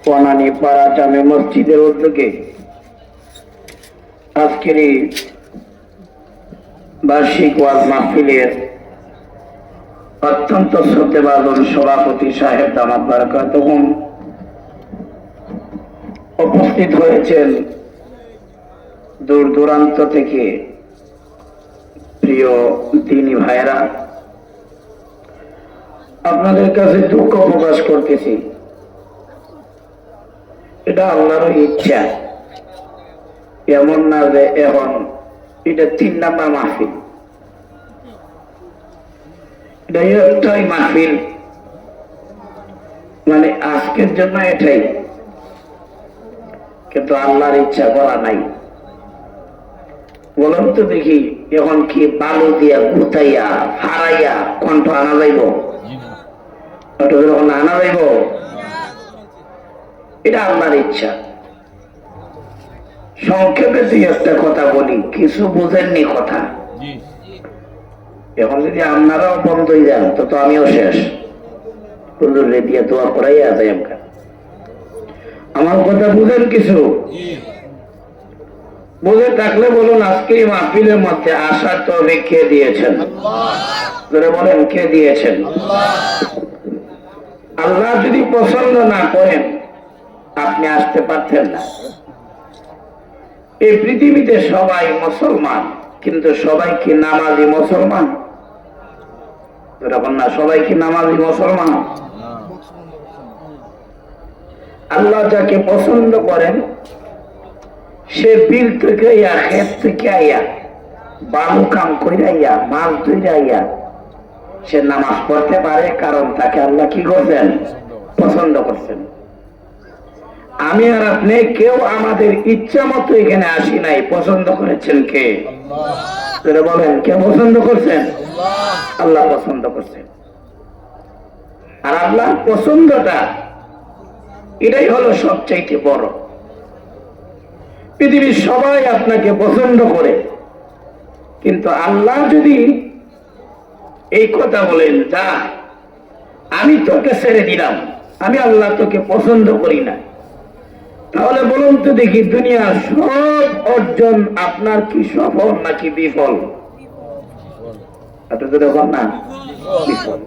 ওয়ানানী পাড়া জামে মসজিদের উদ্যোগে আজকের এই বার্ষিক ওয়াজ মাহফিলের অত্যন্ত শ্রদ্ধেভাজন সভাপতি সাহেব দামাত বারাকাতুহুম উপস্থিত হয়েছেন দূর দূরান্ত থেকে প্রিয় দিনী ভাইরা, আপনাদের কাছে দুঃখ প্রকাশ করতেছি। এটা আল্লাহর ইচ্ছা, এমন না যে এখন এটা 3 নাম্বার মাহফিল, এটা একটাই মাহফিল, মানে আজকের জন্য এটাই, কিন্তু আল্লাহর ইচ্ছা করা নাই। বলুন তো দেখি, এখন কি বালু দিয়া গুতাইয়া হারাইয়া কণ্ঠ আনা যাইব? আনা যাইব? এটা আল্লাহর ইচ্ছা। সংক্ষেপে তুই একটা কথা বলি, কিছু বুঝেননি কথা। এখন যদি আপনারাও বন্ধ হয়ে যান তো আমিও শেষ। হুজুরে দিয়ে দোয়া করাই আছে। আমার কথা বুঝেন? কিছু বুঝে থাকলে বলুন। আজকে এই মাহফিলের মধ্যে আসার তৌফিক কে দিয়েছেন? বলেন, কে দিয়েছেন? আল্লাহ যদি পছন্দ না করেন আপনি আসতে পারতেন না। এই পৃথিবীতে সবাই মুসলমান, কিন্তু সবাই কি নামাজি মুসলমান? না, সবাই কি নামাজি মুসলমান? আল্লাহ যাকে পছন্দ করেন সে বিল থেকে আইয়া, ক্ষেত থেকে আইয়া, বালু কাম করে আইয়া, মাছ ধরে আইয়া সে নামাজ পড়তে পারে, কারণ তাকে আল্লাহ কি করছেন? পছন্দ করছেন। আমি আর আপনি কেউ আমাদের ইচ্ছা মতো এখানে আসি নাই, পছন্দ করেছেন কে? বলেন, কে পছন্দ করছেন? আল্লাহ পছন্দ করছেন। আর আল্লাহ পছন্দটা এটাই হলো সবচাইতে বড়। পৃথিবীর সবাই আপনাকে পছন্দ করে, কিন্তু আল্লাহ যদি এই কথা বলেন, যা আমি তোকে ছেড়ে দিলাম, আমি আল্লাহ তোকে পছন্দ করি না, তাহলে বলুন তো দেখি, দুনিয়ার সব অর্জন আপনার কি সফল নাকি বিফল? না, বিফল।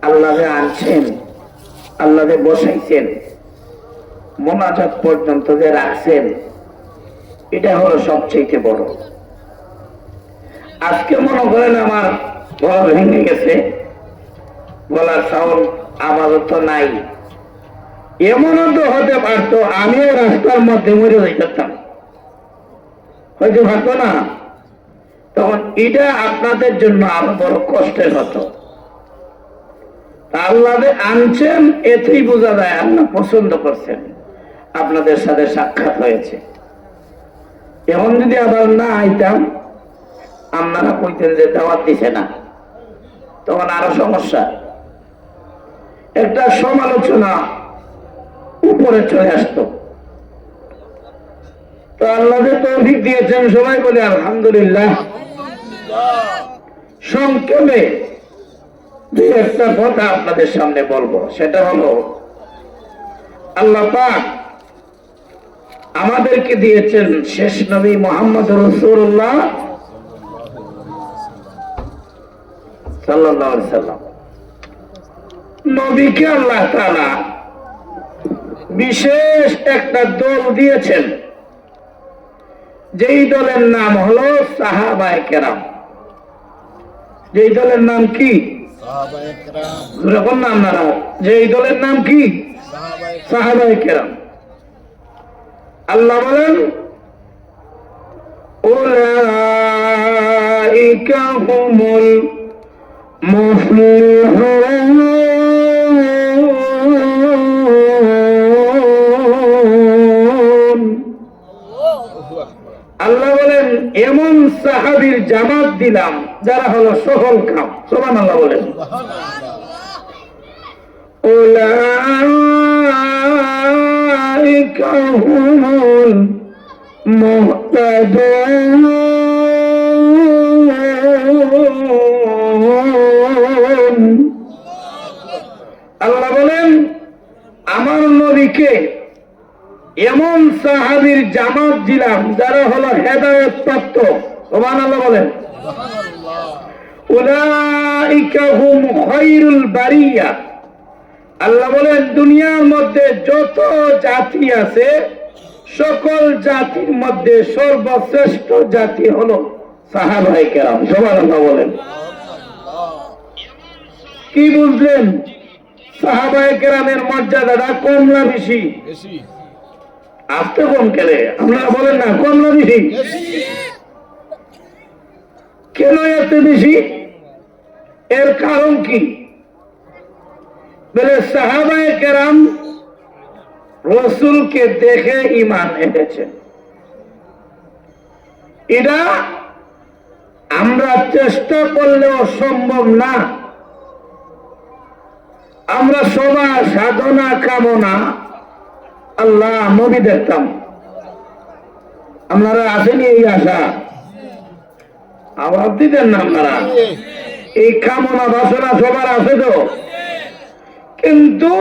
আল্লাহ আনছেন, আল্লাহ বসাইছেন, মোনাজাত পর্যন্ত যে রাখছেন, এটা হলো সবচেয়ে বড়। আজকে মনে করেন আমার গলা ভেঙে গেছে, গলার সাউন্ড আপাতত নাই, এমনও তো হতে পারতো আমিও রাস্তার মধ্যে মরে যাইতাম, হয়তো পারতো না? তখন এটা আপনাদের জন্য আরো বড় কষ্টের হতো। আল্লাহ আনছেন, এতেই বোঝা যায় আল্লাহ পছন্দ করছেন, আপনাদের সাথে সাক্ষাৎ হয়েছে। এখন যদি আবার না আইতাম, আপনারা কইতেন যে দাওয়াত দিছে না, তখন আরো সমস্যা, একটা সমালোচনা উপরে চলে আসতো। তো আল্লাহ যে তৌফিক দিয়েছেন, সবাই বলে আলহামদুলিল্লাহ। সংক্ষেপে দুই একটা কথা আপনাদের সামনে বলবো, সেটা হলো আল্লাহ পাক আমাদেরকে দিয়েছেন শেষ নবী মুহাম্মদ রাসূলুল্লাহ সাল্লাল্লাহু আলাইহি সাল্লাম। নবীকে আল্লাহ তাআলা বিশেষ একটা দল দিয়েছেন, যেই দলের নাম হলো সাহাবায়ে কেরাম। যেই দলের নাম কি? নাম না, যেই দলের নাম কি? সাহাবায়ে কেরাম। আল্লাহ বলেন, উলাইকা হুমুল মুফলিহুন। আল্লাহ বলেন, এমন সাহাবীর জামাত দিলাম যারা হলো সফল কাম। সুবহানাল্লাহ বলেন। উলাইকা হুমুল মুহতাদুন। আল্লাহ বলেন, আমার নবী নবীকে এমন সাহাবীর জামাত দিলাম যারা হলো হেদায়েত প্রাপ্ত। সুবহানাল্লাহ বলেন। উলাইকা হুম খায়রুল বারিয়া। আল্লাহ বলেন দুনিয়ার মধ্যে যত জাতি আছে সকল জাতির মধ্যে সর্বশ্রেষ্ঠ জাতি হলো সাহাবায়ে কেরাম। সুবহানাল্লাহ বলেন। কি বুঝলেন? সাহাবায়ে কেরামের মর্যাদাটা কম না বেশি? আসতে কম কেন? আপনারা বলেন না কম না বেশি? কেন এত বেশি? এর কারণ কি? বলে সাহাবায়ে কেরাম রাসূলকে দেখে ঈমান এনেছেন। এটা আমরা চেষ্টা করলেও সম্ভব না। আমরা সবার সাধনা কামনা আল্লাহ নবী দেখতাম। আপনারা আসেনি এই আশা? আবার দিতেন না আপনারা? এই কামনা বাসনা সবার আছে তো, কিন্তু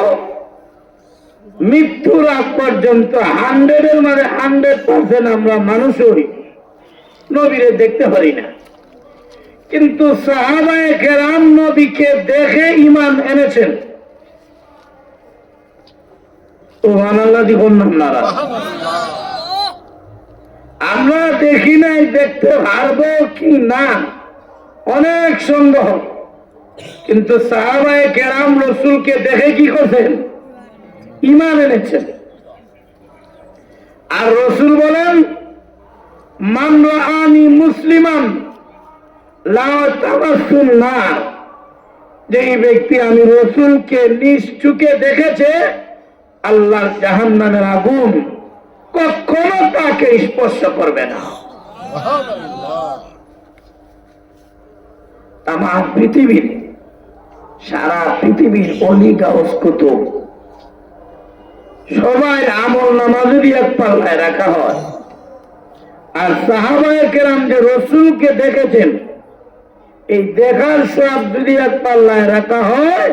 মৃত্যুর আগ পর্যন্ত 100-এর মানে 100% আমরা মানুষ হই, নবীরে দেখতে পারি না। কিন্তু সাহাবায়ে কেরাম নবীকে দেখে ঈমান এনেছেন। সুবহানাল্লাহ দিবেন না আপনারা? আমরা দেখি নাই, দেখতে পারবো কি না অনেক সন্দেহ। কিন্তু সাহাবায়ে কেরাম রাসূলকে দেখে কি করছেন? ঈমান এনেছেন। আর রাসূল বলেন মান রাআনি মুসলিমান লা তামাসসুন নার। যেই ব্যক্তি আমি রাসূলকে নিজ চোখে দেখেছে আল্লাহর জাহান্নামের আগুন কখনো তাকে স্পর্শ করবে না। তামাম পৃথিবীর, সারা পৃথিবীর অলি গাউস কুতুব সবাই আমল নামা যদি এক পাল্লায় রাখা হয়, আর সাহাবায়ে কেরাম যে রাসূলকে দেখেছেন এই দেখার সওয়াব যদি এক পাল্লায় রাখা হয়,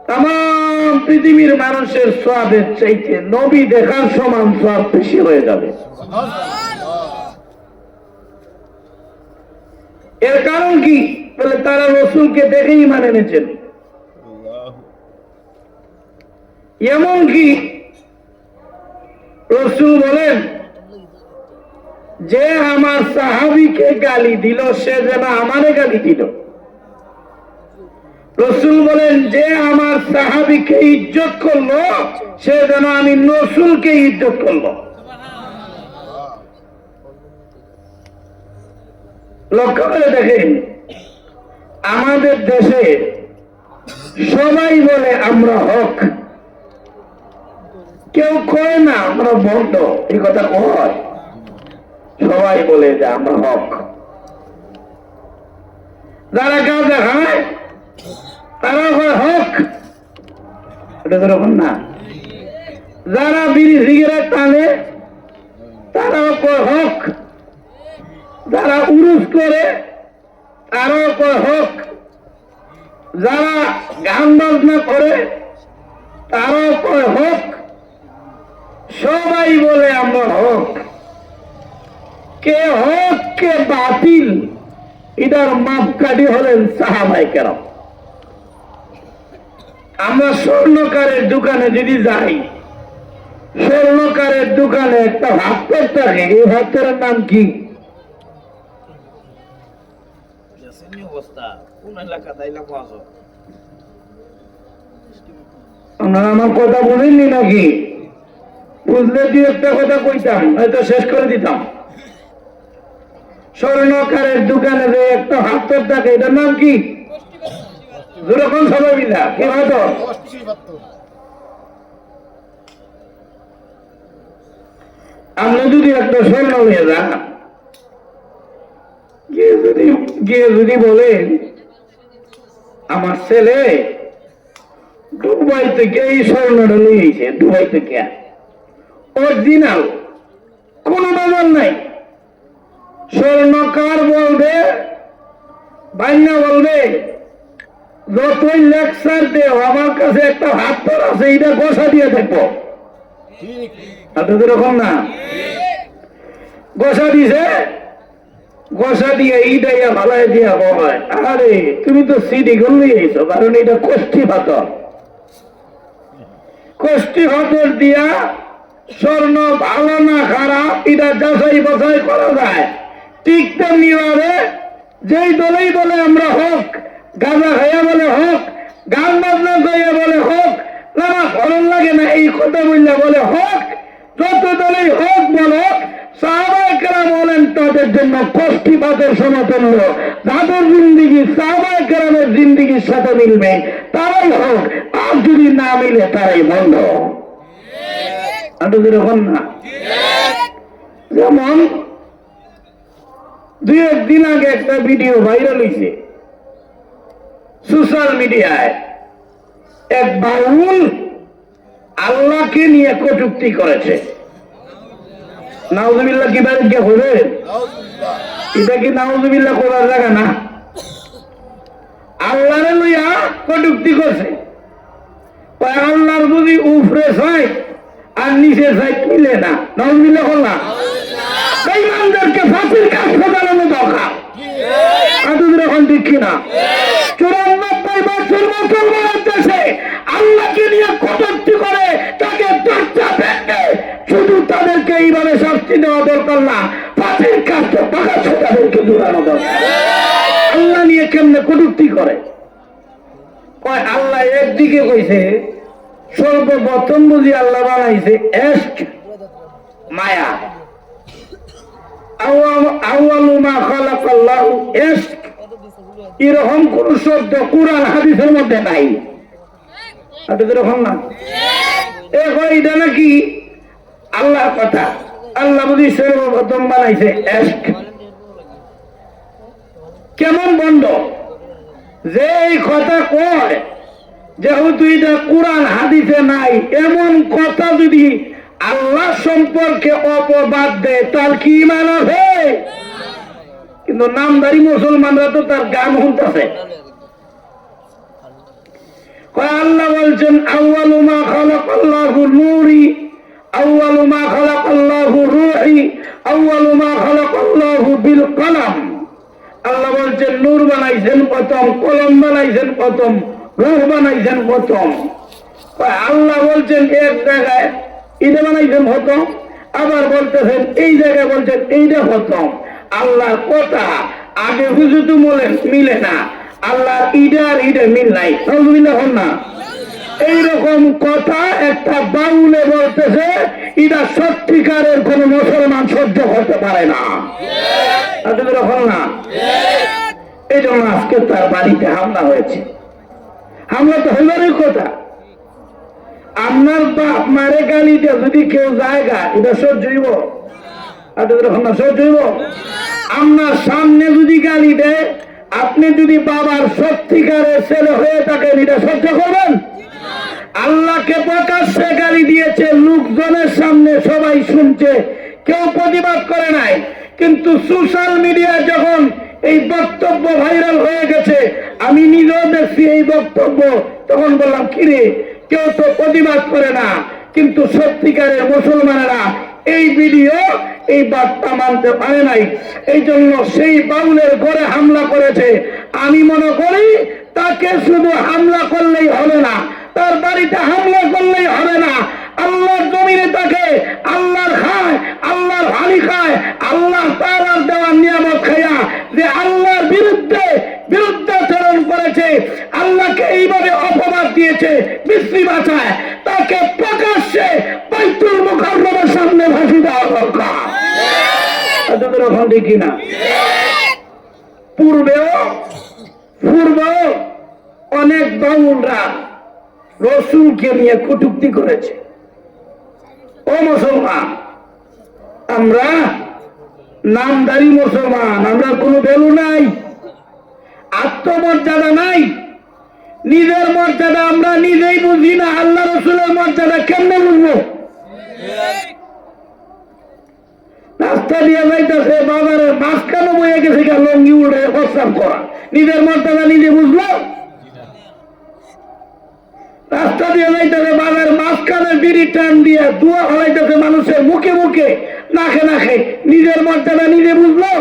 তামাম পৃথিবীর মানুষের সওয়াবের চাইতে নবী দেখার সমান সওয়াব বেশি হয়ে যাবে। এর কারণ কি? বলে তারা রাসূলকে দেখে ঈমান এনেছেন। এমনকি রাসূল বলেন যে আমার সাহাবীকে গালি দিল সে যেন আমারে গালি দিল। রাসূল বলেন যে আমার সাহাবীকে ইজ্জত করলো সে যেন আমি রাসূলকে ইজ্জত করলো। লক্ষ্য করে দেখেন, আমাদের দেশে সবাই বলে আমরা হক, কেউ কয় না আমরা ভণ্ড। এই কথা কয়? সবাই বলে যে আমরা হক। যারা গাঁজা খায় তারা হয় হক, এটা যেরকম না। যারা বিড়ি সিগারেট টানে তারাও কয় হক, যারা উরুস করে তারাও কয় হক, যারা গান বাজনা করে তারাও কয় হক। সবাই বলে আমরা হক। কে হক কে বাতিল এটার মাপকাঠি হলেন সাহাবায়ে কেরাম। আমরা স্বর্ণকারের দোকানে যদি যাই, স্বর্ণকারের দোকানে একটা ভাতের থাকে, এই ভাতের নাম কি? আপনারা আমার কথা বুঝেননি নাকি? বুঝলে দিয়ে একটা কথা কইতাম, হয়তো শেষ করে দিতাম। স্বর্ণকারের দোকানে যে একটা হাতের থাকে এটার নাম কি? যেরকম সবাই মিলা কি হয়তো আপনি যদি একটা স্বর্ণ নিয়ে যান, গিয়ে যদি বলেন আমার ছেলে দুবাই থেকে এই স্বর্ণটা নিয়েছে, দুবাই থেকে অরিজিনাল, কোনো বাজার নাই। স্বর্ণকার বলবে, বাইনা বলবে যতই লেকচার দেও আমার কাছে একটা হাত আছে, এটা বসা দিয়ে দেখবো। আপনাদের এরকম না? গোসা দিছে, গোসা দিয়ে ইটাইয়া ভালাই দিয়া বয়, আরে তুমি তো সিডি করলেই এইছো, কারণ এটা কোষ্ঠী পাথর। কোষ্ঠী পাথর দিয়া স্বর্ণ ভালো না খারাপ এটা যাচাই বাছাই করা যায়। ঠিক তেমনি ভাবে যেই দলেই বলে আমরা হক, গাঁজা খাইয়া বলে হক, গান বাজনা গাইয়া বলে হক, নামাজ ফরজ লাগে না এই কথা বললে বলে হক, যত দলেই হক বলো, সাহাবায়ে কেরাম বলেন তাদের জন্য কোষ্ঠী পাথর সমতুল্য। যাদের জিন্দিগি সাহাবায়ে কেরামের জিন্দিগির সাথে মিলবে তারাই হক, আর যদি না মিলে তারাই বন্ধ। এখন না, যেমন দুই একদিন আগে একটা ভিডিও ভাইরাল হয়েছে সোশ্যাল মিডিয়ায়, এক বাউল আল্লাহকে নিয়ে কটূক্তি করেছে। নাউজুবিল্লাহ কি বাড়ি গিয়ে হবে? এটা কি নাউজুবিল্লাহ করার জায়গা না? আল্লাহরে লইয়া কটূক্তি করছে। আল্লাহর বুঝি উপরে চাই আর নিচে চাই মিলে না, নাউজুবিল্লাহ করলাম। বেঈমানদেরকে ফাঁসির কাজ সাজানো দরকার। আপনাদের এখন ঠিক কিনা? 94 বছর মুসলমানের দেশে আল্লাহকে নিয়ে কটূক্তি করে তাকে দরজা ভেঙে শুধু তাদেরকে এইভাবে শাস্তি দেওয়া দরকার না, ফাঁসির কাজটা টাকা তাদেরকে দূরানো দরকার। আল্লাহ নিয়ে কেমনে কটূক্তি করে? আল্লাহ একদিকে কইছে সর্বপ্রথম বুঝি আল্লাহ বানাইছে এশক, মায়া। আউয়ালু মা খালাকাল্লাহু ইশক, এরকম কোন শব্দ কুরআন হাদিসের মধ্যে নাই। আপনাদের এরকম না? এটা নাকি আল্লাহর কথা। আল্লাহ বুঝি সর্বপ্রথম বানাইছে ইশক। কেমন বন্ধ যে এই কথা কয়, যেহেতু এটা কুরআন হাদিসে নাই, এমন কথা যদি আল্লাহ সম্পর্কে অপবাদ দেয় তার কি ইমান আছে? কিন্তু নামদারি মুসলমানরা তো তার গান শুনতেছে। আল্লাহ বলছেন আউয়ালু মা খালাকাল্লাহু নূরি, আউয়ালু মা খালাকাল্লাহু রূহি, আউয়ালু মা খালাকাল্লাহু বিল কলম। আল্লাহ বলছেন নূর বানাইছেন প্রথম, কলম বানাইছেন প্রথম, রূহ বানাইছেন প্রথম। আল্লাহ বলছেন এক জায়গায় এটা বানাইছেন প্রথম, আবার বলতেছেন এই জায়গায় বলছেন এইটা প্রথম। আল্লাহর কথা আগে হুজুতু মিলে না, আল্লাহর ইডা আর ইডা মিল নাই। না এইরকম কথা একটা বাউলে বলতেছে, এটা সত্যিকারের কোন মুসলমান সহ্য করতে পারে না। না এই জন্য আজকে তার বাড়িতে হামলা হয়েছে। হামলা তো হইবারই কথা। আপনার বাপ মারে গালিটা যদি কেউ জায়গা এটা সহ্য হইব? সহ্য হইব? আপনার সামনে যদি গালি দেয়, আপনি যদি বাবার সত্যিকারের ছেলে হয়ে থাকেন, এটা সহ্য করবেন? আল্লাহকে প্রকাশ্যে গালি দিয়েছে, লোকজনের সামনে সবাই শুনছে, কেউ প্রতিবাদ করে নাই। কিন্তু সোশ্যাল মিডিয়ায় যখন এই বক্তব্য ভাইরাল হয়ে গেছে, আমি নিজেও দেখছি এই বক্তব্য, তখন বললাম কিরে, কেউ তো প্রতিবাদ করে না, কিন্তু সত্যিকারের মুসলমানেরা এই ভিডিও এই বার্তা মানতে পারে নাই। এই জন্য সেই বাউলের ঘরে হামলা করেছে। আমি মনে করি তাকে শুধু হামলা করলেই হবে না, তার বাড়িতে হামলা করলেই হবে না, আল্লাহর জমিনে তাকে আল্লাহর খায়, আল্লাহর হানি খায়, আল্লাহ তাআলার দেওয়া নিয়ামত খায়া যে আল্লাহর বিরুদ্ধাচরণ করেছে, আল্লাহকে এইভাবে অপবাদ দিয়েছে, বিশ্রী বাঁচায়, তাকে প্রকাশ্যে বাইতুল মুকাররমের সামনে ফাঁসি দেওয়া দরকার। ঠিক কিনা? পূর্বেও অনেক বাউলরা রসুলকে নিয়ে কটূক্তি করেছে। ও মুসলমান, আমরা নামদারি মুসলমান, আমরা কোনো ভ্যালু নাই, আত্মমর্যাদা নাই, নিজের মর্যাদা আমরা নিজেই বুঝি না, আল্লাহ রসুলের মর্যাদা কেমনে বুঝবো? রাস্তা দিয়ে যাইতেছে, বাজারের মাঝখানে বয়ে গেছে, লঙ্গি উড়ে প্রস্তাব করা, নিজের মর্যাদা নিজে বুঝলো? রাস্তা দিয়ে যাইতেছে, বাজার মাঝখানে বিড়ি টান দিয়ে দুয়া হলাইতেছে মানুষের মুখে মুখে, নাকে নাকে। নিজের মর্যাদা নিজে বুঝলো?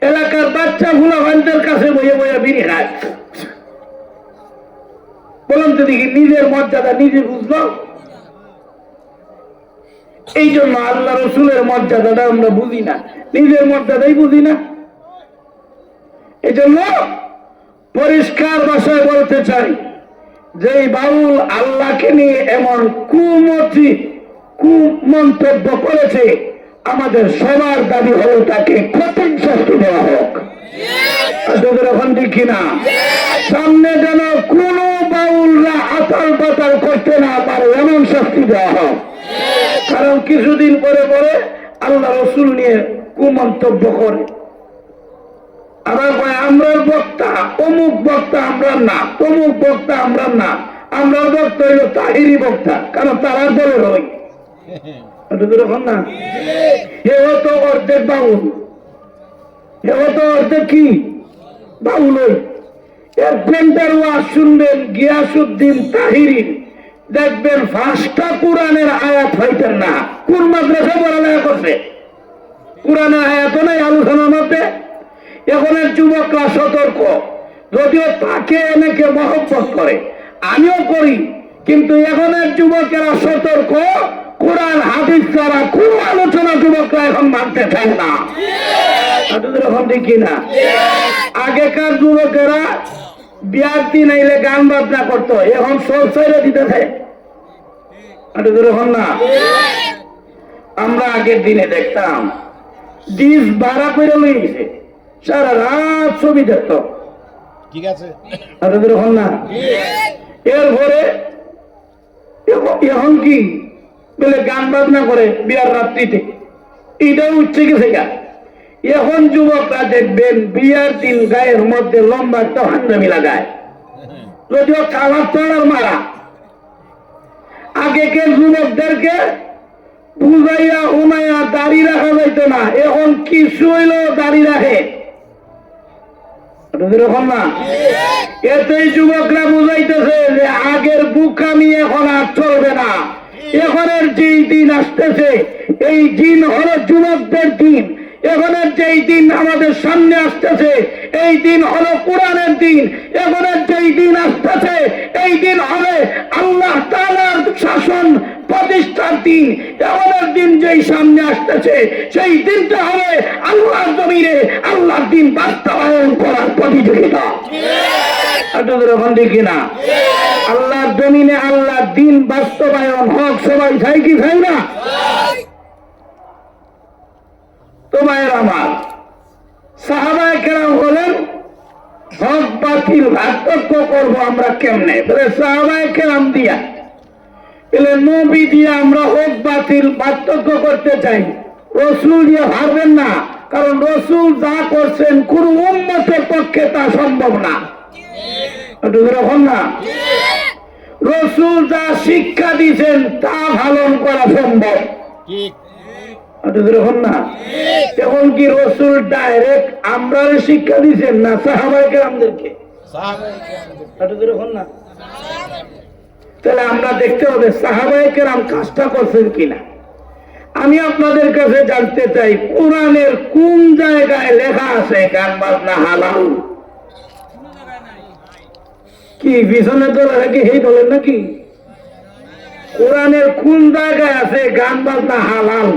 এলাকার বাচ্চা ফুলাফানদের কাছে বইয়ে বইয়ে বিড়ি খায়। বলুন তো দেখি, নিজের মর্যাদা নিজে বুঝলো? এই জন্য আল্লাহ রসুলের মর্যাদাটা আমরা বুঝি না, নিজের মর্যাদাই বুঝি না। এই জন্য পরিষ্কার ভাষায় বলতে চাই, যে বাউল আল্লাহকে নিয়ে এমন কুমন্তব্য করেছে, আমাদের সবার দাবি হলো তাকে কঠিন শাস্তি দেওয়া হোক। এখন ঠিক কিনা? সামনে যেন কোন বাউলরা আতাল পাতাল করতে না পারে এমন শাস্তি দেওয়া হোক। কারণ কিছুদিন পরে পরে আল্লাহ রসুল নিয়ে কুমন্তব্য করে, আবার আমরা বক্তা, অমুক বক্তা আমরা না, তমুক বক্তা আমরা না, আমরা বক্তা হইল তাহিরি বক্তা, কারণ তারা বলে রই না। হেও তো অর্ধেক বাউল, হেও তো অর্ধেক কি বাউল। ওই 1 ঘন্টার ওয়াজ শুনবেন গিয়াসউদ্দিন তাহিরি, দেখবেন 5টা কোরআনের আয়াত হইতেন না। কোন মাদ্রাসা পড়ালেখা করছে? কোরআনের আয়াত নাই আলোচনার মধ্যে। এখনের যুবকরা সতর্ক, যদিও তাকে এনেকে মহব্বত করে, আমিও করি, কিন্তু এখনের যুবকেরা সতর্ক, কোরআন হাদিস ছাড়া কোন আলোচনা যুবকরা এখন মানতে চায় না। এখন দেখি না, আগেকার যুবকেরা বিয়ার দিন আইলে গান বাজনা করতো, এখন সব ছেড়ে দিতেছে না। আমরা আগের দিনে দেখতাম ডিস ভাড়া করে লইছে, সারা রাত ছবি দেখতো, ঠিক আছে না। এরপরে এখন কি বলে গান বাজনা করে বিয়ার রাত্রিতে, এটাও উঠছে গেছে গা। এখন যুবকরা দেখবেন বিয়ার দিন গায়ের মধ্যে লম্বা একটা হাঙ্গামি লাগায়, যদিও কালার চড়ার মারা। আগেকার যুবকদেরকে বুঝাইয়া উমাইয়া দাড়ি রাখা যাইতো না, এখন কিছু হইলেও দাড়ি রাখে না। এতেই যুবকরা বুঝাইতেছে যে আগের বুকামি এখন আর চলবে না। এখনের যেই দিন আসতেছে, এই দিন হলো যুবকদের দিন। এখনের যেই দিন আমাদের সামনে আসতেছে, এই দিন হলো কোরআনের দিন। এখনের যেই দিন আসতেছে, এই দিন হবে আল্লাহ তাআলার শাসন প্রতিষ্ঠার দিন। এখনের দিন যেই সামনে আসতেছে, সেই দিনটা হবে আল্লাহর জমিনে আল্লাহর দিন বাস্তবায়ন করার প্রতিযোগিতা। এখন দেখি না, আল্লাহর জমিনে আল্লাহর দিন বাস্তবায়ন হোক, সবাই চাই কি চাই না? তোমার আমার সাহাবায়ে কেরাম বলেন, হক বাতিল পার্থক্য করবো আমরা কেমনে? সাহাবায়ে কেরাম দিয়া বলে নবী দিয়ে আমরা হক বাতিল পার্থক্য করতে চাই, রসুল দিয়ে ভাববেন না। কারণ রসুল যা করছেন কোন উম্মতের পক্ষে তা সম্ভব না। এখন না, রসুল যা শিক্ষা দিয়েছেন তা পালন করা সম্ভব। না, এখন কি রসুল ডাইরেক্ট আমরা শিক্ষা দিচ্ছেন না সাহাবায়ে কেরামদেরকে? না, তাহলে আমরা দেখতে হবে সাহাবায়ে কেরাম কাজটা করছেন কিনা। আমি আপনাদের কাছে জানতে চাই, কোরআনের কোন জায়গায় লেখা আছে গান বাজনা হালাল? কি পিছনে দল নাকি এই দলের নাকি? কোরআনের কোন জায়গায় আছে গান বাজনা হালাল?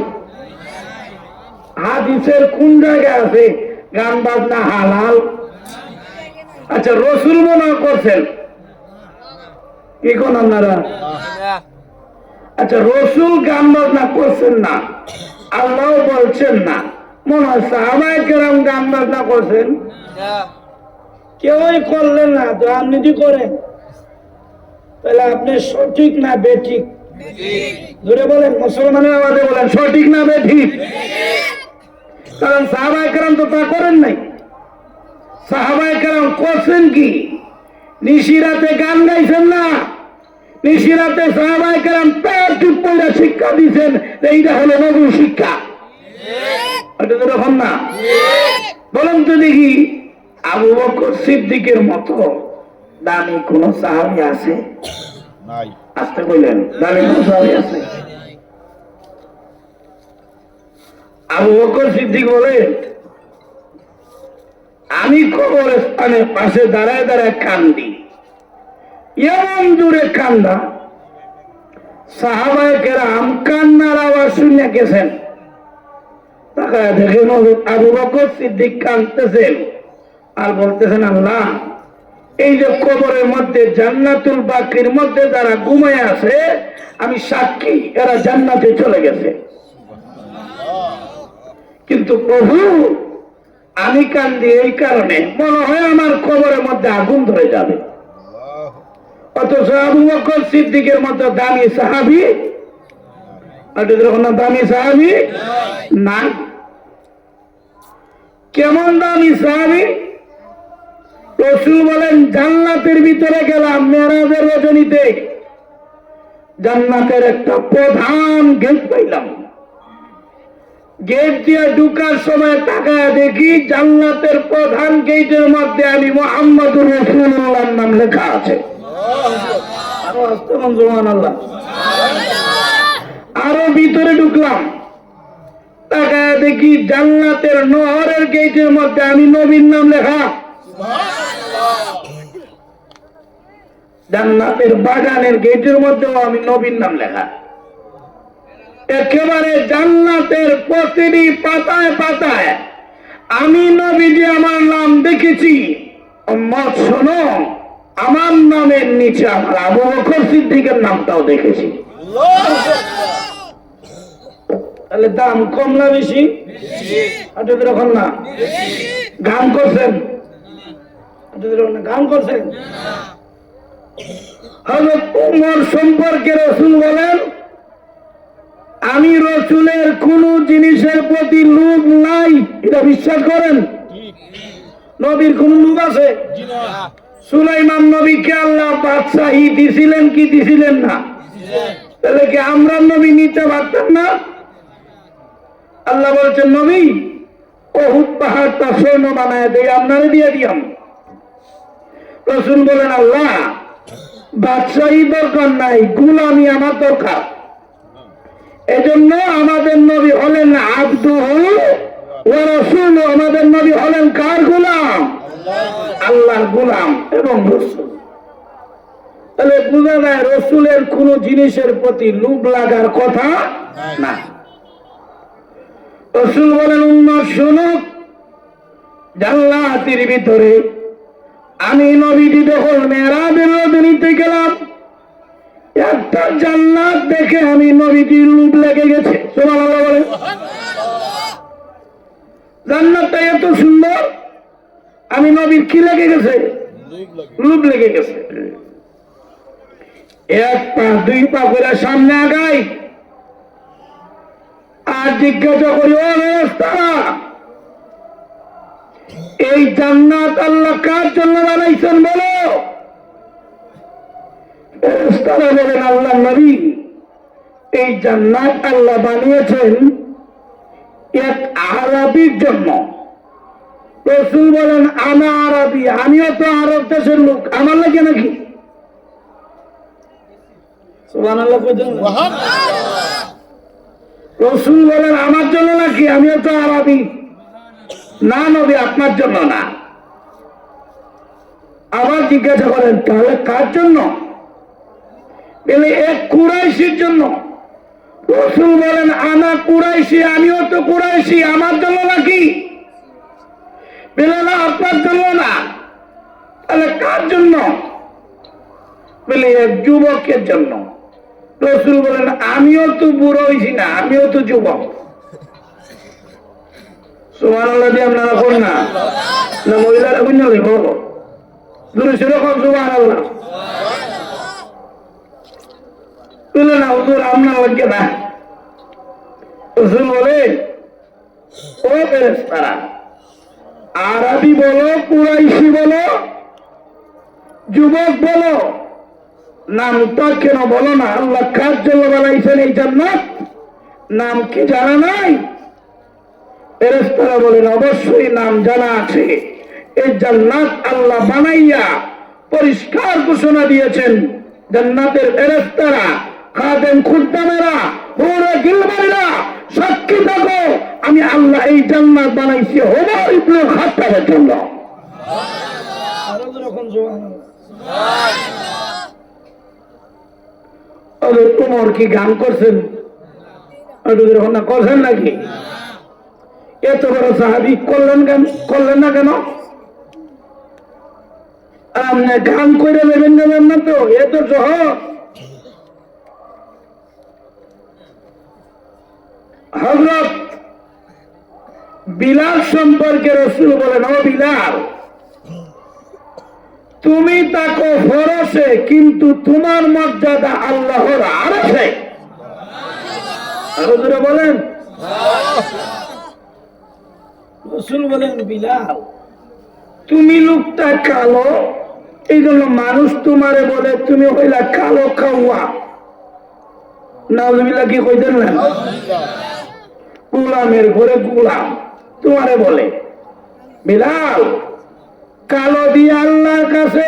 হাদিসের কোন জায়গায় আছে গান বাজনা হালাল? আচ্ছা, রসুল মনে করছেন কি কোন আপনারা? আচ্ছা, রসুল গান বাজনা করছেন না, আল্লাহ বলছেন না, মনে হয় সাহাবায়ে কেরাম গান বাজনা করছেন? কেউই করলেন না। তো আপনি যদি করেন তাহলে আপনি সঠিক না বেঠিক? ধরে বলেন, মুসলমানের আওয়াজে বলেন, সঠিক না বেঠিক? কারণ সাহাবায়ে কেরাম তো তা করেন নাই। সাহাবায়ে কেরাম করছেন কি? নিশিরাতে গান গাইছেন না, নিশিরাতে সাহাবায়ে কেরাম পেট পয়লা শিক্ষা দিয়েছেন, এইটা হলো নবী শিক্ষা। এটা তো রকম না। বলেন তো দেখি, আবু বকর সিদ্দিকের মতো দামি কোন সাহাবী আছে? নাই। আসতে কইলেন, দামি কোন সাহাবী আছে? আবু বকর সিদ্দিক বলেন, আমি কবরস্থানের পাশে দাঁড়ায় দাঁড়ায় কান্দি, এমন জোরে কান্দা, সাহাবায়ে কেরাম কান্নার আওয়াজ শুনে গেছেন। তাকায় দেখেন আবু বকর সিদ্দিক কাঁদতেছেন আর বলতেছেন, আল্লাহ, এই যে কবরের মধ্যে জান্নাতুল বাকির মধ্যে যারা ঘুমায় আছে, আমি সাক্ষী এরা জান্নাতে চলে গেছে। কিন্তু প্রভু, আমি কান্দি এই কারণে, মনে হয় আমার কবরের মধ্যে আগুন ধরে যাবে। অথচ আবু বকর সিদ্দিকের মতো দামি সাহাবী, দামি সাহাবী নাই। কেমন দামি সাহাবী? রাসূল বলেন, জান্নাতের ভিতরে গেলাম মেরাজের রজনীতে, জান্নাতের একটা প্রধান গেট পাইলাম। গেট দিয়ে ঢুকার সময় তাকায় দেখি জান্নাতের প্রধান গেটের মধ্যে আমি মুহাম্মদুর রাসূলুল্লাহর নাম লেখা আছে। আরো আসতে মন সুবহানাল্লাহ। আরো ভিতরে ঢুকলাম, তাকায় দেখি জান্নাতের নহরের গেটের মধ্যে আমি নবীর নাম লেখা। জান্নাতের বাগানের গেটের মধ্যেও আমি নবীর নাম লেখা। একেবারে জান্নাতের প্রতিটি পাতায় পাতায় আমি নবীজি আমার নাম দেখেছি। উম্মত শোনো, আমার নামের নিচে আমার আবু বকর সিদ্দিকের নামটাও দেখেছি। তাহলে দাম কম না বেশি? এখন না গান করছেন, গান করছেন। হযরত ওমর সম্পর্কে রাসূল বলেন, আমি রাসূলের কোন জিনিসের প্রতি লোভ নাই। এটা বিশ্বাস করেন? নবীর কোন লোভ আছে? সুলাইমান নবীকে আল্লাহ বাদশাহী দিছিলেন কি দিছিলেন না? তাহলে কি আমরা নবী নিতে পারতাম না? আল্লাহ বলছেন, নবী, উহুদ পাহাড়টা স্বর্ণ বানায় দেই, আপনারে দিয়ে দিয়াম। রাসূল বলেন, আল্লাহ, বাদশাহী দরকার নাই, গোলামি আমার দরকার। এজন্য আমাদের নবী হলেন আবদুহু ওয়া রাসূলুহু। আমাদের নবী হলেন কার গোলাম? আল্লাহর গোলাম এবং রাসূল। তাহলে বোঝা যায় রাসূলের কোন জিনিসের প্রতি লোভ লাগার কথা না। রাসূল বলেন, উম্মত শোনো, জান্নাতের ভিতরে আমি নবীজি যখন মেরাজের রজনীতে গেলাম, একটা জান্নাত দেখে আমি নবীজির লোভ লেগে গেছে। সুবহানাল্লাহ বলেন। জান্নাতটা এত সুন্দর, আমি নবীর কি লেগে গেছে? লোভ লেগে গেছে। এক পা দুই পা করে সামনে আগাই আর জিজ্ঞাসা করি, ও ফেরেশতারা, এই জান্নাত আল্লাহ কার জন্য বানাইছেন বলো? ফেরেশতারা বলেন, আল্লাহ নবী, এই জান্নাত আল্লাহ বানিয়েছেন এক আরবীর জন্য। রাসূল বলেন, আনা আরবী, আমিও তো আরব দেশের লোক, আমার লাগে নাকি? সুবহানাল্লাহ। রাসূল বলেন, আমার জন্য নাকি? আমিও তো আরবী। না নবী, আপনার জন্য না। আবার জিজ্ঞাসা করেন, তাহলে কার জন্য? বলে, এক কুরাইশির জন্য। রাসূল বলেন, আনা কুরাইশি, আমিও তো কুরাইশি, আমার জন্য নাকি? বলে, না, আপনার জন্য না। তাহলে কার জন্য? বলে, এক যুবকের জন্য। রাসূল বলেন, আমিও তো বুড়ো হইছি না, আমিও তো যুবক। সুবহানাল্লাহ দিয়ে আপনারা করেন না? না মহিলারা বুঝতে হবে? দূরে সেরকম সুবহানাল্লাহ বলে না, হুজুর আপনার লাগে না। রাসূল বলে, ও ফেরেশতারা, আরবি বলো, কুরাইশি বলো, যুবক বলো, নামটা কেন বলো না? আল্লাহ কার জন্য বানাইছেন এই জান্নাত? নাম কি জানা নাই? ফেরেশতারা বলেন, অবশ্যই নাম জানা আছে। এই জান্নাত আল্লাহ বানাইয়া পরিষ্কার ঘোষণা দিয়েছেন, জান্নাতের ফেরেশতারা, খাদেম খুদ্দামেরা, হুরে গিলমারিরা, সাক্ষী থাকো আমি আল্লাহ এই জান্নাত বানাইছি ওমর ইবনে খাত্তাবের জন্য। ওমর কি গান করছেন? না করছেন নাকি? এত বড় সাহাবী করলেন না কেন? আপনি গান করে দেবেন না তো, এত সহজ। হযরত বিলাল সম্পর্কে রাসূল বলেন, ও বিলাল, তুমি তাকো ফরসে কিন্তু তোমার মর্যাদা আল্লাহর আরশে। আরো জোরে বলেন। রাসূল বলেন, বিলাল তুমি লোকটা কালো, এই জন্য মানুষ তোমারে বলে তুমি হইলা কালো কাউয়া। নাউজুবিল্লাহ কি কইতেন না? গোলামের ঘরে গোলাম তোমারে বলে। বিলাল, কালো দিয়ে আল্লাহর কাছে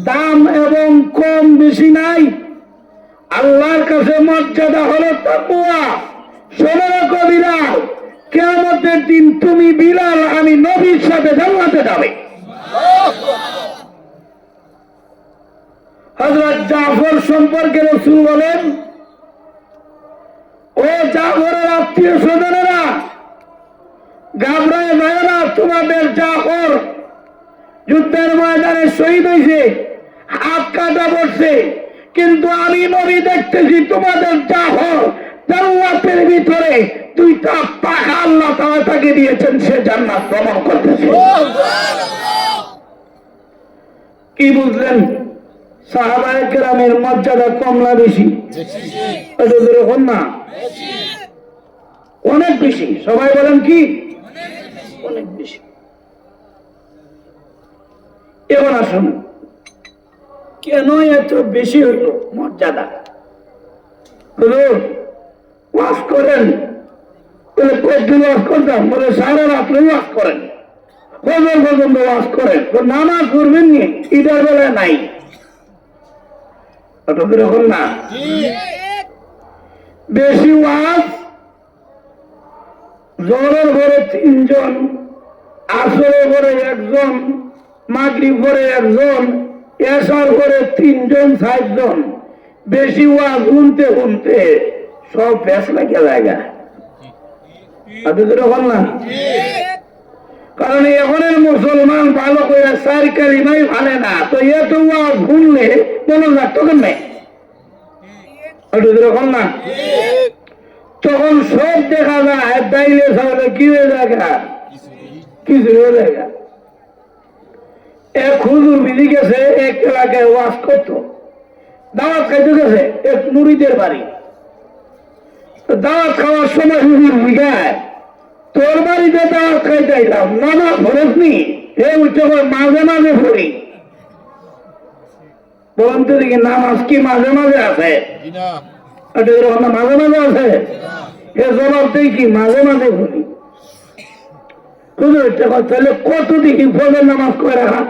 দাম এবং কম বেশি নাই। আল্লাহর কাছে মর্যাদা হলো তাকওয়া। শোনো রাখো বিলাল, কিয়ামতের দিন তুমি বিলাল আমি নবীর সাথে জান্নাতে যাবে। হযরত জাফর সম্পর্কে রাসূল বলেন, ও জাফরের আত্মীয় স্বজনেরা, ঘাবড়ায় যায় না, তোমাদের জাফর যুদ্ধের ময়দানে শহীদ হয়েছে, হাত কাটা পড়ছে, কিন্তু আমি নবী দেখতেছি তোমাদের জাফর জান্নাতের ভিতরে দুইটা পাখা আল্লাহ তাআলা তাকে দিয়েছেন, সে জান্নাত ভ্রমণ করতেছে। কি বুঝলেন? সাহাবায়ে কেরামের মর্যাদা কম না বেশি? এটা যেরকম না, অনেক বেশি। সবাই বলেন কি? অনেক বেশি। এখন আসুন, কেন এত বেশি হইল মর্যাদা? ওয়াজ করেন বলে, কতদিন ওয়াজ করতাম? বলে সারা রাত্রে ওয়াজ করেন, ফজর পর্যন্ত ওয়াজ করেন, তো নামাজ পড়বেন নি? ঈদের বেলা নাই। এরকম না, বেশি ওয়াজ। জোহরের পরে 3 জন, আসরের পরে 1 জন, মাগরিব পরে 1 জন, এশার পরে 3 জন, 4 জন। বেশি ওয়াজ শুনতে শুনতে সব ব্যাস লাগে জায়গা। এরকম না? কারণ এখনের মুসলমান ভালো করে 4 কালিমাই ভালে না, তো এত ওয়াজ শুনলে মনে রাখতো কেমনে? এরকম না? তখন সব দেখা যায় দাইলে সামনে কি হয়ে জায়গা, কিছু হয়ে জায়গা। এক হুজুর বিধি গেছে এক এলাকায় ওয়াজ করতো, দাওয়াত খাইতে গেছে এক মুরিদের বাড়ি। দাওয়াত খাওয়ার সময় হুজুর জিগায়, তোর বাড়িতে দাওয়াত খাইতে আইলাম, নামাজ ফরজ নি? হে উঠে মাঝে মাঝে পড়ি। বলেন তো দেখি, নামাজ কি মাঝে মাঝে আছে? মাঝে মাঝে আছে? এ জবাব দেই কি মাঝে মাঝে পড়ি। তাহলে কত দেখি ফজর নামাজ করে রাখা?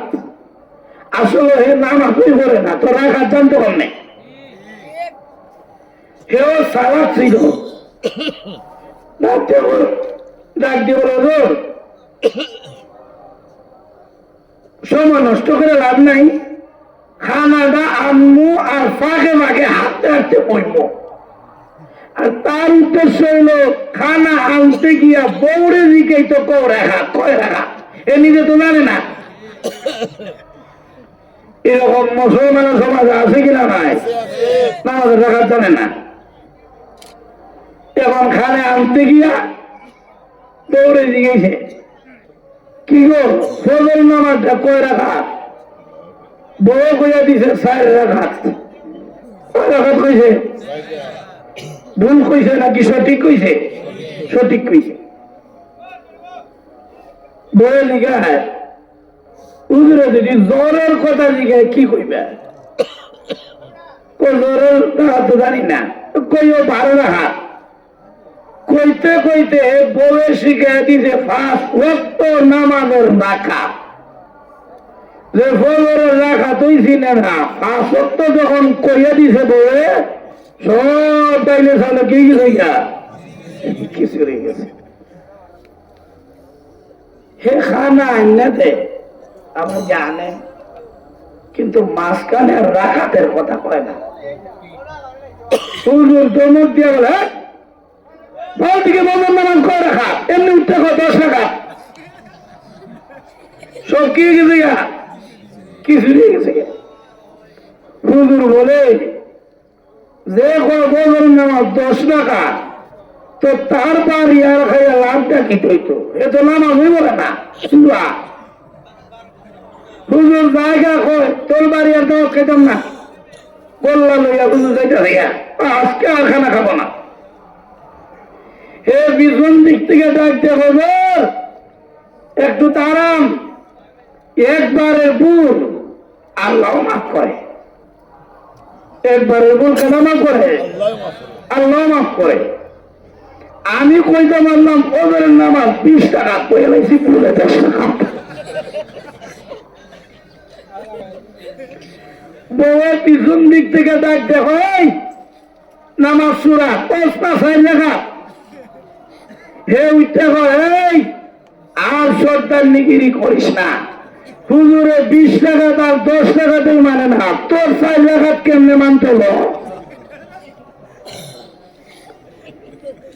আসলে হে নামাজই করে না, তো রাখা জানতো কমনে? হেও সালাদ ছিল, ডাক দিয়ে বলো, সময় নষ্ট করে লাভ নাই, খানাটা আনমু আর ফাঁকে ফাঁকে হাঁটতে হাঁটতে পড়বো। আর তার উদ্দেশ্য হইল খানা আনতে গিয়া বৌরে দিকেই তো কয় রাখা, এ নিজে তো জানে না। এরকম মুসলমানের সমাজে আছে কিনা? নাই, নামাজের রাখা জানে না। এখন খানে আনতে গিয়া দৌড়ে দিয়েছে, কি গো ফজর নামাজটা কয় রাখা? বউ কইয়া দিছে 4 রাকাত। কয় রাকাত কইছে? ভুল কইছে নাকি সঠিক কইছে? সঠিক কইছে। বউয়ে লিখায়, হুজুরে যদি জ্বরের কথা জিজ্ঞাসা কি কইবে? জ্বরের তো জানি না, কইও 12 রাকাত। কইতে কইতে বউয়ে শিখাই দিছে 5 ওয়াক্ত নামাজের রাকাত। যে ফজরের রাখাত হইছি না পাঁচ ওয়াক্ত যখন কইয়া দিছে বলে সব তাইলে সামনে কি গেছে গা কিছু রয়ে গেছে। হে খানা আইনা দে আপনি জানেন, কিন্তু মাঝখানে রাখাতের কথা কয় না। হুজুর দমক দিয়ে বলে বল থেকে বন্ধন নামান কয় রাখা এমনি উঠতে কয় 10 টাকা সব কি গেছে গা কিছু দিয়ে গেছে গা। হুজুর বলে যে কয় বন্ধন নামাজ 10 টাকা তো তার বাড়ি আর খাইয়া লাভটা কি তৈত এ তো নামাজ হইব না সুরা। হুজুর জায়গা কয় তোর বাড়ি আর দাওয়াত খাইতাম না বললা লইয়া হুজুর যাইতে থাকা আজকে আর খানা খাবো না। হে পিছন দিক থেকে ডাকতে হবে একটু তারাম একবারে ভুল আল্লাহ মাফ করে, একবারে ভুল কেন মাফ করে আল্লাহ মাফ করে। আমি কইতে পারলাম ফজরের নামাজ 20 টাকা পড়ে লাইছি পুরো 10 টাকা। বউয়ের পিছন দিক থেকে ডাকতে হয় নামাজ সুরা 5 লেখা। হে উঠতে হয় আর সর্দার নিগিরি করিস না, হুজুরে 20 টাকা তার 10 টাকাতেই মানে না, তোর 4 লেখাত কেমনে মানতে হলো।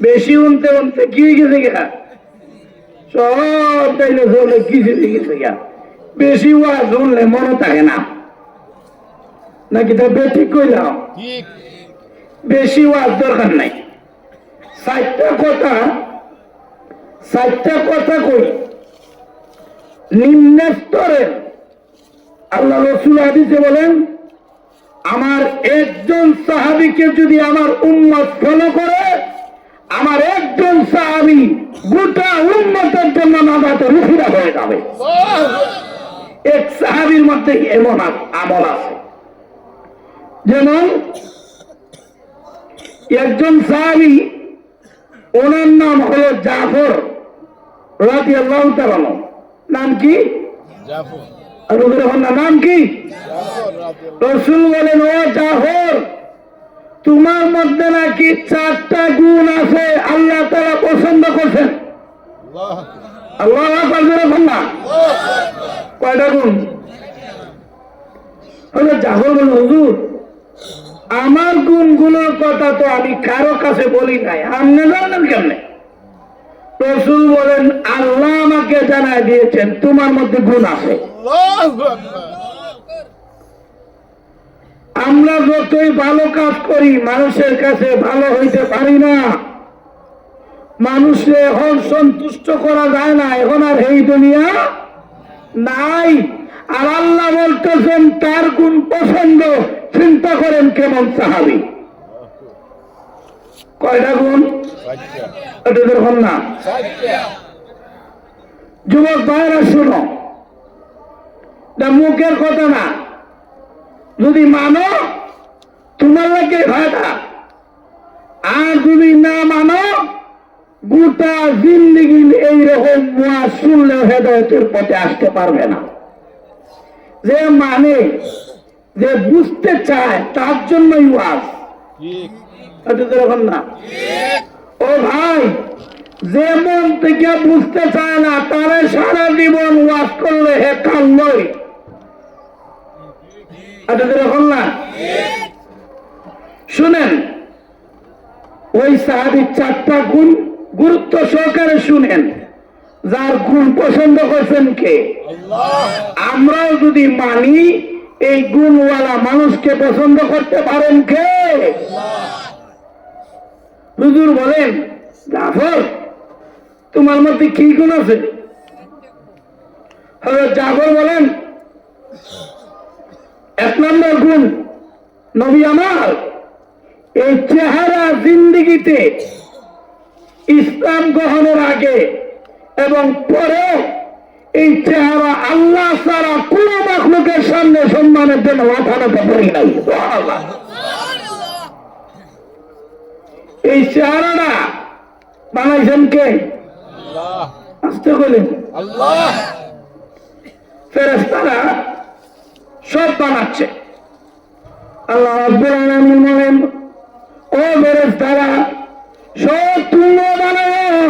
বেশি উনতে উনতে কি গেছে গা সব তাইলে চলে কিছু গেছে গা। বেশি ওয়াজ শুনলে মনে থাকে না নাকি তা বেঠিক কইলাম, বেশি ওয়াজ দরকার নাই। 4টা কথা কই নিম্ন স্তরের। আল্লাহ রাসূল হাদিসে বলেন আমার একজন সাহাবীকে যদি আমার উম্মত ফলো করে, আমার একজন সাহাবী গোটা উম্মতের জন্য নাজাতে রুফিরা হয়ে যাবে। এক সাহাবীর মধ্যে এমন আমল আছে, যেমন একজন সাহাবী ওনার নাম হলো জাফর রাদিয়াল্লাহু তাআলা। নাম কি? জাফর। আর ওদের নাম কি? রাসূল বলেন ও জাফর তোমার মধ্যে নাকি 4টা গুণ আছে আল্লাহ তাআলা পছন্দ করছেন। আল্লাহ আকবার। না কয়টা গুণ? জাফর বলেন হুজুর আমার গুণগুলোর কথা তো আমি কারো কাছে বলি নাই, আপনি জানেন কেমনে? রাসূল বলেন আল্লাহ আমাকে জানাই দিয়েছেন তোমার মধ্যে গুণ আছে। আমরা যতই ভালো কাজ করি মানুষের কাছে ভালো হইতে পারি না, মানুষকে এখন সন্তুষ্ট করা যায় না, এখন আর এই দুনিয়া নাই। আর আল্লাহ বলতেছেন তার গুণ পছন্দ। চিন্তা করেন কেমন সাহাবী, কয়টা গুণ? এটা দেখুন না যুবক ভাইরা শুনো, মুখের কথা না, যদি মানো তোমার লাগে ফায়দা, আর যদি না মানো গোটা জিন্দেগি এইরকম ওয়াজ শুনলেও হেদায়েতের পথে আসতে পারবে না। যে মানে যে বুঝতে চায় তার জন্যই ওয়াজ, এটা দেখুন না। ও ভাই যে মন থেকে বুঝতে চায় না তারে সারা জীবন ওয়াজ করলে হে কাল নয়, এটা দেখুন না। শুনেন ওই সাহাবীর 4টা গুণ গুরুত্ব সহকারে শুনেন, যার গুণ পছন্দ করছেন কে? আমরাও যদি মানি এই গুণওয়ালা মানুষকে পছন্দ করতে পারেন কে? হুজুর বলেন জাফর তোমার মধ্যে কি গুণ আছে? হযরত জাফর বলেন 1 নম্বর গুণ নবী আমার এই চেহারা জিন্দেগিতে ইসলাম গ্রহণের আগে এবং পরে এই চেহারা আল্লাহ ছাড়া কোন মাখলুকের সামনে সম্মানের জন্য ওঠানোতে পারি নাই। এই চেহারাটা বানাইছেন কে? আসতে বলেন আল্লাহ। ফেরেশতারা সব বানাচ্ছে। আল্লাহ রাব্বুল আলামিন বলেন, ও ফেরেশতারা, সব তোমরা বানাও,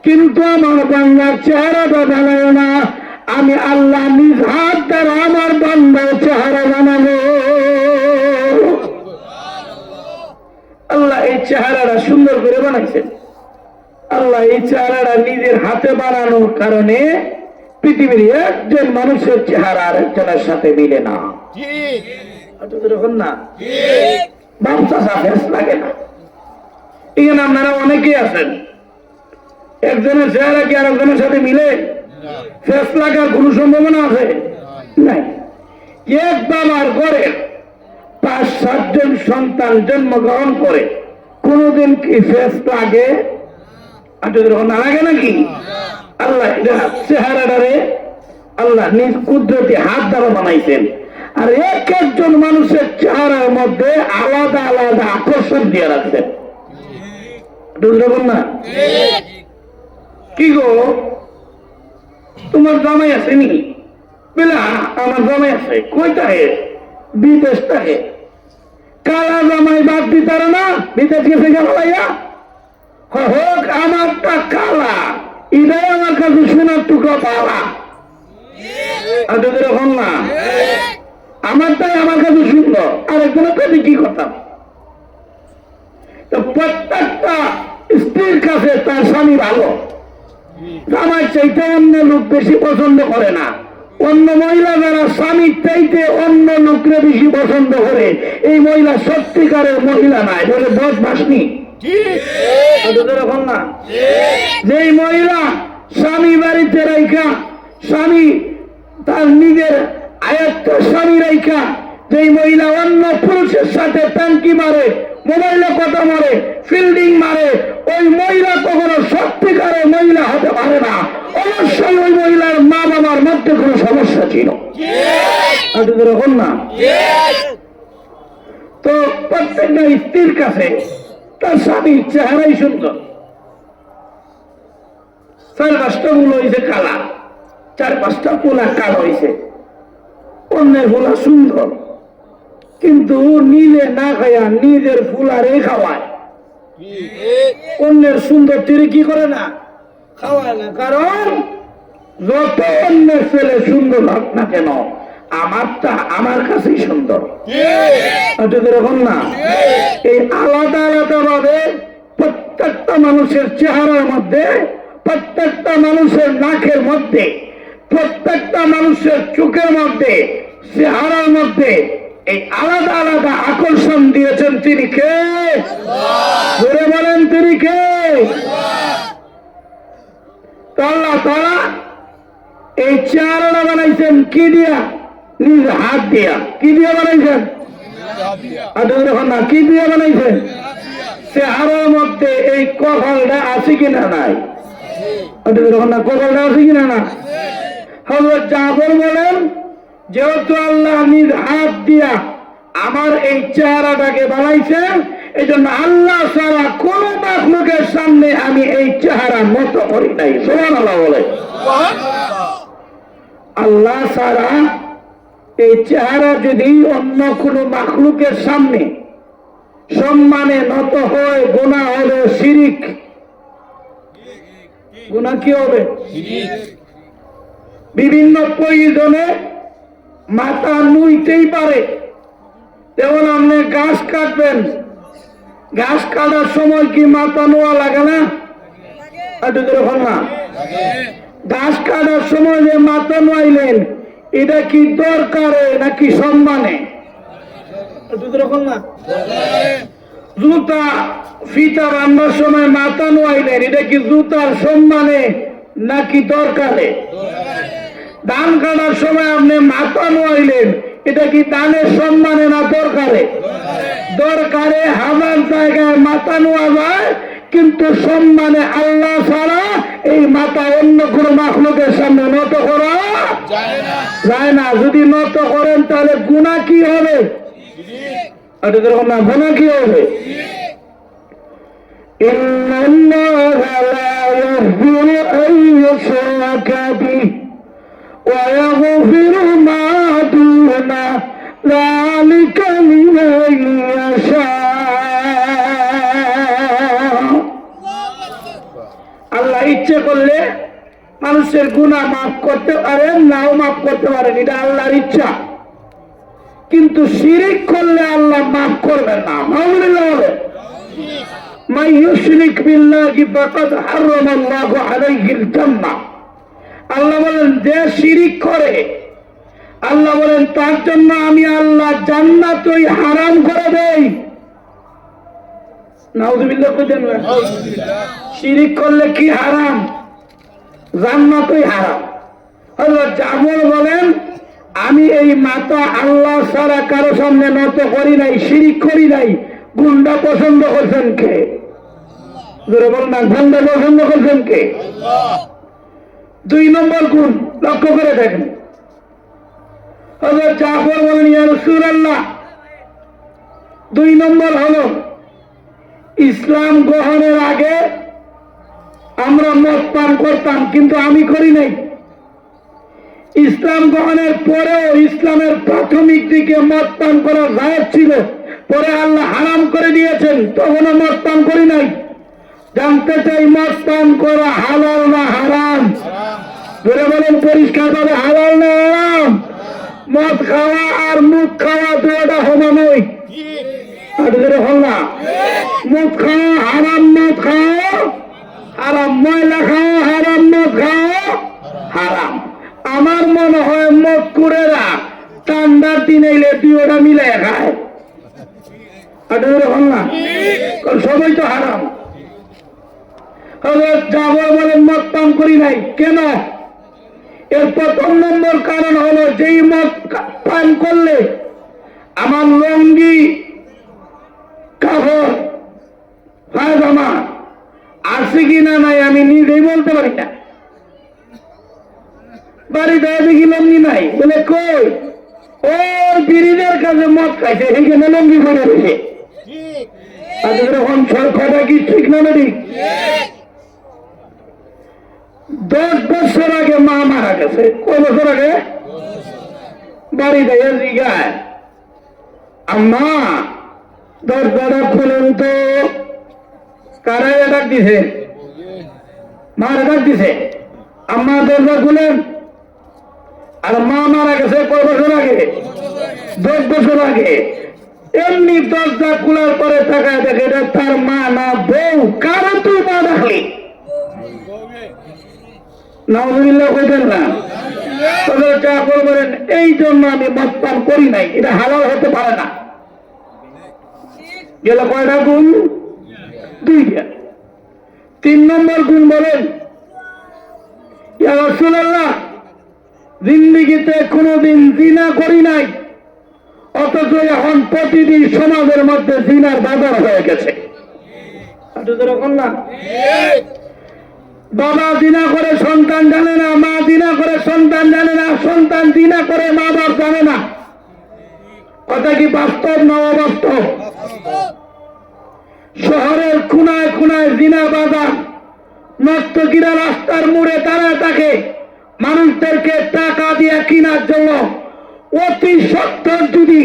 কিন্তু আমার বান্দার চেহারাটা বানাও না। আমি আল্লাহ নিজ হাত দ্বারা আমার বান্দার চেহারা বানাবো। আল্লাহ এই চেহারাটা সুন্দর করে বানাইছেন। আল্লাহ এই চেহারাটা নিজের হাতে বানানোর কারণে পৃথিবীর একজন মানুষের চেহারা আর একজনের সাথে মিলে না। না বাচ্চা ফেস লাগে না। এখানে আপনারা অনেকেই আছেন, একজনের চেহারা কি আর একজনের সাথে মিলে? ফেস লাগার কোন সম্ভাবনা আছে? নাই। এক বাবার ঘরে 5-7 জন সন্তান জন্মগ্রহণ করে, কোনদিন কি ফেস লাগে? না লাগে নাকি? আল্লাহ চেহারাটারে আল্লাহ নিজ কুদরতি হাত দ্বারা বানাইছেন। আর এক একজন মানুষের চেহারার মধ্যে আলাদা আলাদা আকর্ষণ দিয়ে রাখছেন। না কি গো, তোমার জামাই আছে নি? বেলা আমার জামাই আছে। কইটাহে? বিদেশ থাকে। কালা জামাই বাদ দিতারে না? বিদেশ গেছে গেলাইয়া হোক, আমারটা কালা, এটাই আমার কাছে সোনার টুকরা পালা। এখন না আমারটাই আমার কাছে সুন্দর, আরেকজনের কাছে কি কথা? তো প্রত্যেকটা স্ত্রীর কাছে তার স্বামী ভালো। আমার চাইতে অন্য লোক বেশি পছন্দ করে না। অন্য মহিলা যারা স্বামীর চাইতে অন্য লোকরে বেশি পছন্দ করে, এই মহিলা সত্যিকারের মহিলা নাই, বলে বদমাশনি। না যেই মহিলা স্বামী বাড়িতে রাইখা, স্বামী তার নিজের আয়ত্ত স্বামী রাইখা, যেই মহিলা অন্য পুরুষের সাথে ট্যাঙ্কি মারে, মোবাইলে কথা মারে, ফিল্ডিং মারে, ওই মহিলা কখনো সত্যিকারের মহিলা হতে পারে না। অবশ্যই ওই মহিলার মা বাবার মধ্যে কোনো সমস্যা ছিল। না তো প্রত্যেকটা স্ত্রীর কাছে তার স্বামীর চেহারাই সুন্দর। 4-5টা ফুল হয়েছে কালা, 4-5টা ফুলা কালো হয়েছে। অন্যের ফুলা সুন্দর, কিন্তু নিজে না খায়া নিজের ফুলারে খাওয়ায়। অন্যের সুন্দর তীরে কি করে না? খাওয়ায় না। কারণ যত অন্যের ছেলে সুন্দর হোক না কেন, আমারটা আমার কাছেই সুন্দর। এরকম না? এই আলাদা আলাদা ভাবে প্রত্যেকটা মানুষের চেহারার মধ্যে, প্রত্যেকটা মানুষের নাকের মধ্যে, প্রত্যেকটা মানুষের চোখের মধ্যে, চেহারার মধ্যে এই আলাদা আলাদা আকর্ষণ দিয়েছেন। তিনি কে? ধরে বলেন তিনি কে? আল্লাহ তাআলা এই চেহারাটা বানাইছেন কি দিয়া? নিজ হাত দিয়া। কি দিয়া বানাইছেন? না কি দিয়া বানাইছেন? চেহারার মধ্যে এই কপালটা আছে কিনা? নাই। না কপালটা আছে কিনা? না। হযরত জাফর বলেন, যেহেতু আল্লাহ নিজ হাত দিয়া আমার এই চেহারাটাকে বানাইছেন, এই জন্য আল্লাহ ছাড়া কোন মাখলুকের সামনে আমি এই চেহারা মতো করি নাই। সুবহানাল্লাহ বলে। আল্লাহ ছাড়া এই চেহারা যদি অন্য কোন মাখলুকের সামনে সম্মানে নত হয়, গুনাহ হলে শিরিক। গুনাহ কি হবে? বিভিন্ন প্রয়োজনে মাথা নুইতেই পারে। যেমন আপনি গাছ কাটবেন, গাছ কাটার সময় কি মাথা নোয়া লাগে না? না গাছ কাটার সময় যে মাথা নোয়াইলেন, এটা কি দরকারে নাকি সম্মানে? না জুতা ফিতা বাঁধার সময় মাথা নোয়াইলেন, এটা কি জুতার সম্মানে নাকি দরকারে? ধান কাটার সময় আপনি মাথা নোয়াইলেন, এটা কি দানের সম্মানে না দরকারে? দরকারে। হাজার জায়গায় মাথা নোয়া যায়, কিন্তু সম্মানে আল্লাহ ছাড়া এই মাথা অন্য কোনো মাখলুকের সামনে নত করা যায় না। যদি নত করেন তাহলে গুনাহ কি হবে? না গুনাহ কি হবে? ইন্নাল্লাহা লা ইয়াগফিরু আন ইউশরাকা বিহি ওয়া ইয়াগফিরু মা দুনা ذلك لمن يشاء। আল্লাহ ইচ্ছে করলে মানুষের গুনাহ মাফ করতে পারেন, নাও মাফ করতে পারেন, এটা আল্লাহর ইচ্ছা। কিন্তু শিরিক করলে আল্লাহ মাফ করবেন না। নাউযুবিল্লাহ। মান ইউশরিক বিল্লাহি ফাকাদ হারামাল্লাহু আলাইহিল জান্নাহ। আল্লাহ বলেন যে শিরিক করে, আল্লাহ বলেন তার জন্য আমি আল্লাহ জান্নাতই হারাম করে দেই। নাউযুবিল্লাহ। শিরিক করলে কি হারাম? জান্নাতই হারাম। হযরত জাফর বলেন আমি এই মাথা আল্লাহ ছাড়া কারো সামনে নত করি নাই, শিরিক করি নাই। গুণটা পছন্দ করছেন কে? জোরে বল না, গুণটা পছন্দ করছেন কে? দুই নম্বর গুণ লক্ষ্য করে দেখেন। হযরত জাফর বলেন ইয়া রাসূলুল্লাহ, দুই নম্বর হলো ইসলাম গ্রহণের আগে আমরা মদ পান করতাম, কিন্তু আমি করি নাই। ইসলাম গ্রহণের পরেও ইসলামের প্রাথমিক দিকে মদ পান করা জায়েজ ছিল, পরে আল্লাহ হারাম করে দিয়েছেন, তখনও মদ পান করি নাই। জানতে চাই মদ পান করা হালাল না হারাম? ধরে বলেন পরিষ্কার ভাবে, হালাল না হারাম? মদ খাওয়া আর মুখ খাওয়া দুটা সমানই। হল না? মুখ খাওয়া হারাম, মদ খাওয়া হারাম, ময়লা খাওয়া হারাম, মদ খাওয়া হারাম। আমার মনে হয় মদ কুড়েরা ঠান্ডার দিনে এলে দুটা মিলে খায়। হল না? সবাই তো হারাম। জাফর বলেন মদ পান করি নাই। কেন? এর প্রথম নম্বর কারণ হলো যেই মদ পান করলে আমার লঙ্গি, কাপড়, পায়জামা আছে কিনা নাই আমি নিজেই বলতে পারি না। বাড়িতে দেখি লঙ্গি নাই, বলে কই ও বিড়িদের কাছে মদ খাইছে, সেইখানে লঙ্গি পরে রয়েছে। কথা কি ঠিক না? ঠিক। 10 বছর আগে মা মারা গেছে। কয় বছর আগে? বাড়িতে জিগায় আম্মা দরজাটা খুলেন তো। কারা ডাক দিছে? মারা ডাক দিছে, আম্মা দরজা খুলেন। আর মা মারা গেছে কয় বছর আগে? 10 বছর আগে। এমনি দরজা খোলার পরে তাকায় দেখে এটা তার মা না বউ। কারো তুই মা ডাকলি? নাউযুবিল্লাহ কইতেন না? তবে জাফর বলেন এই জন্য আমি মদ পান করি নাই, এটা হালাল হতে পারে না। গেল কয়টা গুণ? 2টা। 3 নম্বর গুণ বলেন ইয়া রাসূলুল্লাহ, জিন্দেগিতে কোনোদিন জিনা করি নাই, অথচ এখন প্রতিদিন সমাজের মধ্যে জিনার বাজার হয়ে গেছে। বাবা জিনা করে সন্তান জানে না, মা জিনা করে সন্তান জানে না, সন্তান জিনা করে মা বাপ জানে না। কথা কি বাস্তব না অবাস্তব? শহরের খুনায় খুনায় জিনা বাজার, নর্তকীরা রাস্তার মোড়ে দাঁড়ায় থাকে মানুষদেরকে টাকা দিয়ে কেনার জন্য। অতি সত্তর যদি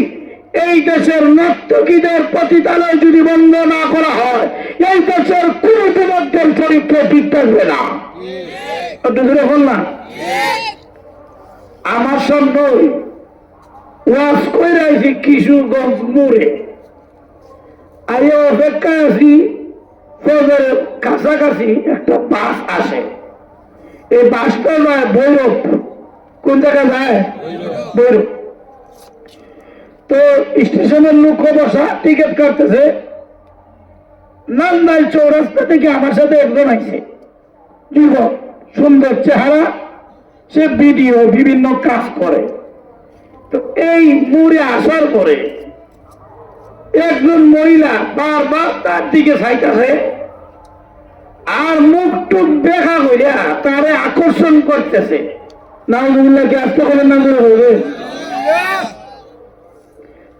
এই দেশের নর্তকীদের পতিতালয় যদি বন্ধ না করা হয়, এই দেশের কোন যুবকদের চরিত্র ঠিক থাকবে না। না আমার সঙ্গে ওয়াজ করে আছি কিশোরগঞ্জ মোড়ে, আর অপেক্ষা আছি ফজরের কাছাকাছি একটা বাস আসে। এই বাসটা যায় ভৈরব। কোন জায়গায় যায়? ভৈরব। তো স্টেশনের লোক বসা টিকিট কাটতেছে। নান্দাইল চৌরাস্তা থেকে আমার সাথে একজন আইছে, যুবক, সুন্দর চেহারা, সে ভিডিও বিভিন্ন কাজ করে। তো এই মোড়ে আসার পরে একজন মহিলা বারবার তার দিকে চাইতেছে আর মুখ টুক দেখা করিয়া তারে আকর্ষণ করতেছে। নাউযুবিল্লাহ কি আসতে করবেন না? হবে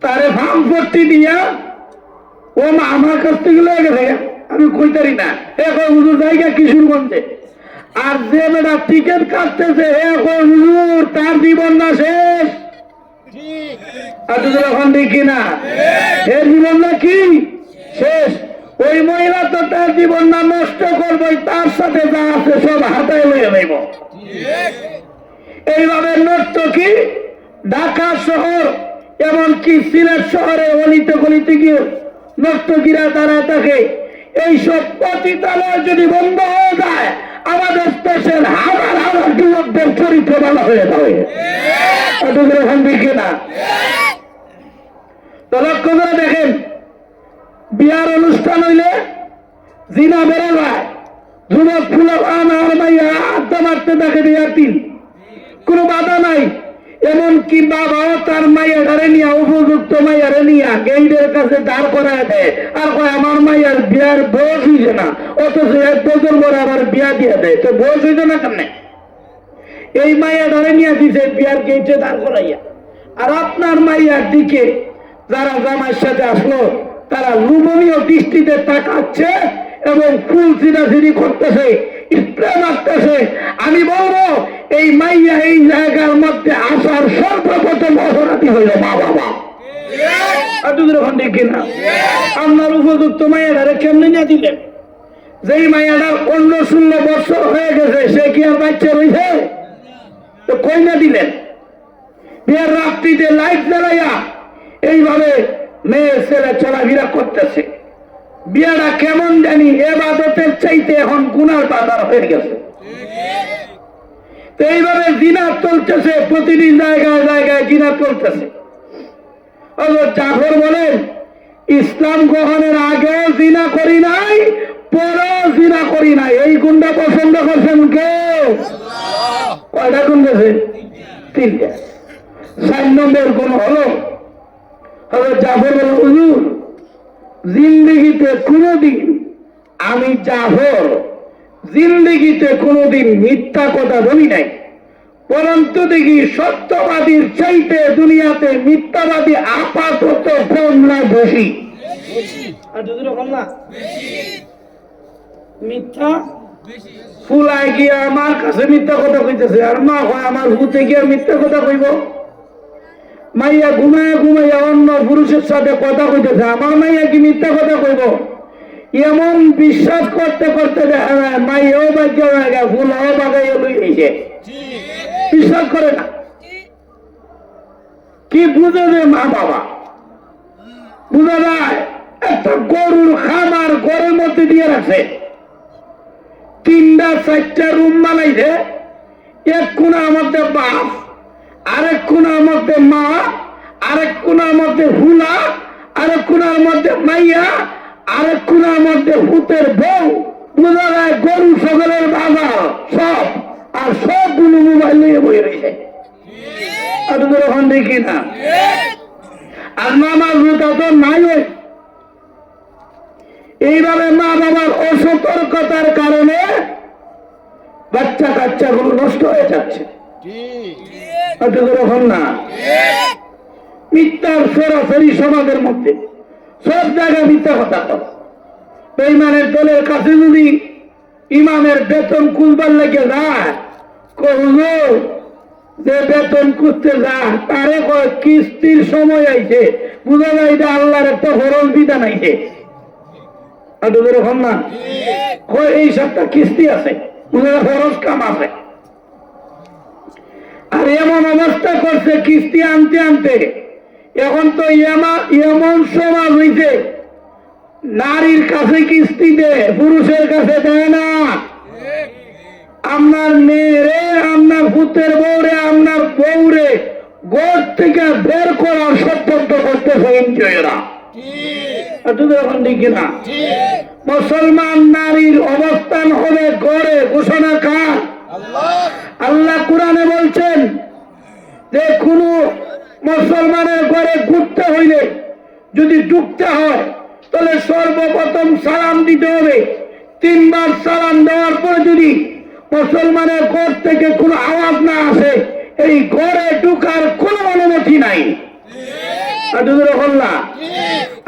তারে ফার্ম ভর্তি দিয়া ও আমার কাছ থেকে লয়ে গেছে, আমি কইতারি না। এখন হুজুর জায়গা কিশোরগঞ্জে। আর যে বেটা টিকিট কাটতেছে এখন হুজুর তার জীবন না শেষ। এখন দেখি না এর জীবন নাকি শেষ। ওই মহিলা তো তার জীবন না নষ্ট করবো, তার সাথে যা আছে সব হাতায় লইয়া নেব। এইভাবে নর্তকী ঢাকা শহর এমনকি সিলেট শহরে অলিতে গলিতে গিয়ে নর্তকীরা দাঁড়ায় থাকে। এইসব পতিতালয় যদি বন্ধ হয়ে যায়, আমাদের দেশের হাজার হাজার যুবকদের চরিত্র ভালো হয়ে যাবে। এখন দেখি না তো লক্ষ্য করে দেখেন, বিয়ার অনুষ্ঠান হইলে জিনা বেড়ে যায়, যুবক ফুল আড্ডা মারতে থাকে বিয়ার দিন, কোনো বাধা নাই। এমনকি বাবাও তার মাইয়ারে নিয়ে, উপযুক্ত মাইয়ারে নিয়ে গেইডের কাছে দাঁড় করায় দেয় আর কয় আমার মাইয়ার বিয়ার বয়স হইছে না, অথচ 1 বছর পরে আবার বিয়া দিয়ে দেয়। তো বয়স হইছে না কেমনে? এই মাইয়ারে নিয়ে দিছে বিয়ার গেইটে দাঁড় করাইয়া। আর আপনার মাইয়ার দিকে যারা জামাইয়ের সাথে আসলো তারা লুবনীয় দৃষ্টিতে তাকাচ্ছে এবং ফুল ছিনাছিনি করতেছে, স্প্রে মারতেছে। আমি বলবো এই মাইয়া এই জায়গার মধ্যে আসার সর্বপ্রথম অপরাধী হইল মা বাবা। এখন দেখি না আপনার উপযুক্ত মাইয়াটারে কেমনে নিয়ে দিলেন? যেই মাইয়াটার 15-16 বছর হয়ে গেছে, সে কি আর বাচ্চা রয়েছে? তো কই না দিলেন? বিয়ের রাত্রিতে লাইট জ্বালাইয়া এইভাবে মেয়ে ছেলে চলাফেরা করতেছে। বিয়েটা কেমন জানি এবাদতের চাইতে এখন গুনার বাজার হয়ে গেছে। তো এইভাবে জিনা চলতেছে, প্রতিদিন জায়গায় জায়গায় জিনা চলতেছে। জাফর বলেন, ইসলাম গ্রহণের আগেও জিনা করি নাই, পরেও জিনা করি নাই। এই গুণটা পছন্দ করছেন কেউ? কয়টা গুণ গেছে? 3টা। 4 নম্বর গুণ হলো জাফর বলেন, হুজুর জিন্দেগিতে কোনদিন আমি জাফর জিন্দেগিতে কোনদিন মিথ্যা কথা বলি নাই, পরন্তু দেখি সত্যবাদীর চাইতে দুনিয়াতে মিথ্যাবাদী আপাতত কমলা বেশি। মিথ্যা ফুলায় গিয়া আমার কাছে মিথ্যা কথা কইতেছে, আর মা হয় আমার হুতে গিয়া মিথ্যা কথা কইব। মাইয়া ঘুমাইয়া ঘুমাইয়া অন্য পুরুষের সাথে কথা কইতেছে, আমার মাইয়া কি মিথ্যা কথা কইব? এমন বিশ্বাস করতে করতে দেখা যায় মাইয়াও বাজ্য হয়ে গেছে, ফুলাও বাগাইয়া লই গেছে, বিশ্বাস করে না। কি বুঝে যে মা বাবা বুঝা যায়? একটা গরুর খামার ঘরের মধ্যে দিয়ে রাখছে, 3টা-4টা রুম বানাইছে। এক কোনার মধ্যে বাপ, আরেক কোনার মধ্যে মা, আরেক কোনার মধ্যে হুলা, আরেক কোনার মধ্যে মাইয়া, আরেক কোনার মধ্যে হুতের বউ। বোঝা যায় গরু সকলের বাজার সব, আর সবগুলো মোবাইল নিয়ে বই রয়েছে। এখন দেখি না আর নামাজ রোজা তো নাই। এইভাবে মা বাবার অসতর্কতার কারণে বাচ্চা কাচ্চাগুলো নষ্ট হয়ে যাচ্ছে। এখন না মিথ্যার সরাসরি সমাজের মধ্যে সব জায়গায় মিথ্যা কথা কর। বেঈমানের দলের কাছে যদি ইমামের বেতন খুঁজবার লেগে যায়, যে বেতন খুঁজতে যা তারে কিস্তির সময় আইছে, বুঝা যায় এটা আল্লাহর একটা ফরজ বিধান আইছে। এখন না এই সপ্তাহ কিস্তি আছে, বুঝা যায় ফরজ কাম আছে। আর এমন অবস্থা করছে কিস্তি আনতে আনতে এখন তো এমন সমাজ হইছে, নারীর কাছে কিস্তি দেয়, পুরুষের কাছে দেয় না। আপনার মেয়েরে, আপনার পুত্রের বউরে, আপনার বউরে ঘর থেকে বের করার সত্যন্ত করতেছে এনজয়রা। এখন দেখি না মুসলমান নারীর অবস্থান হবে ঘরে, ঘোষণা কার? আল্লাহ কোরআনে বলছেন যে কোন মুসলমানের ঘরে ঘুরতে হইলে, যদি ঢুকতে হয় তাহলে সর্বপ্রথম সালাম দিতে হবে। 3 বার সালাম দেওয়ার পরে যদি মুসলমানের ঘর থেকে কোনো আওয়াজ না আসে, এই ঘরে ঢুকার কোনো অনুমতি নাই।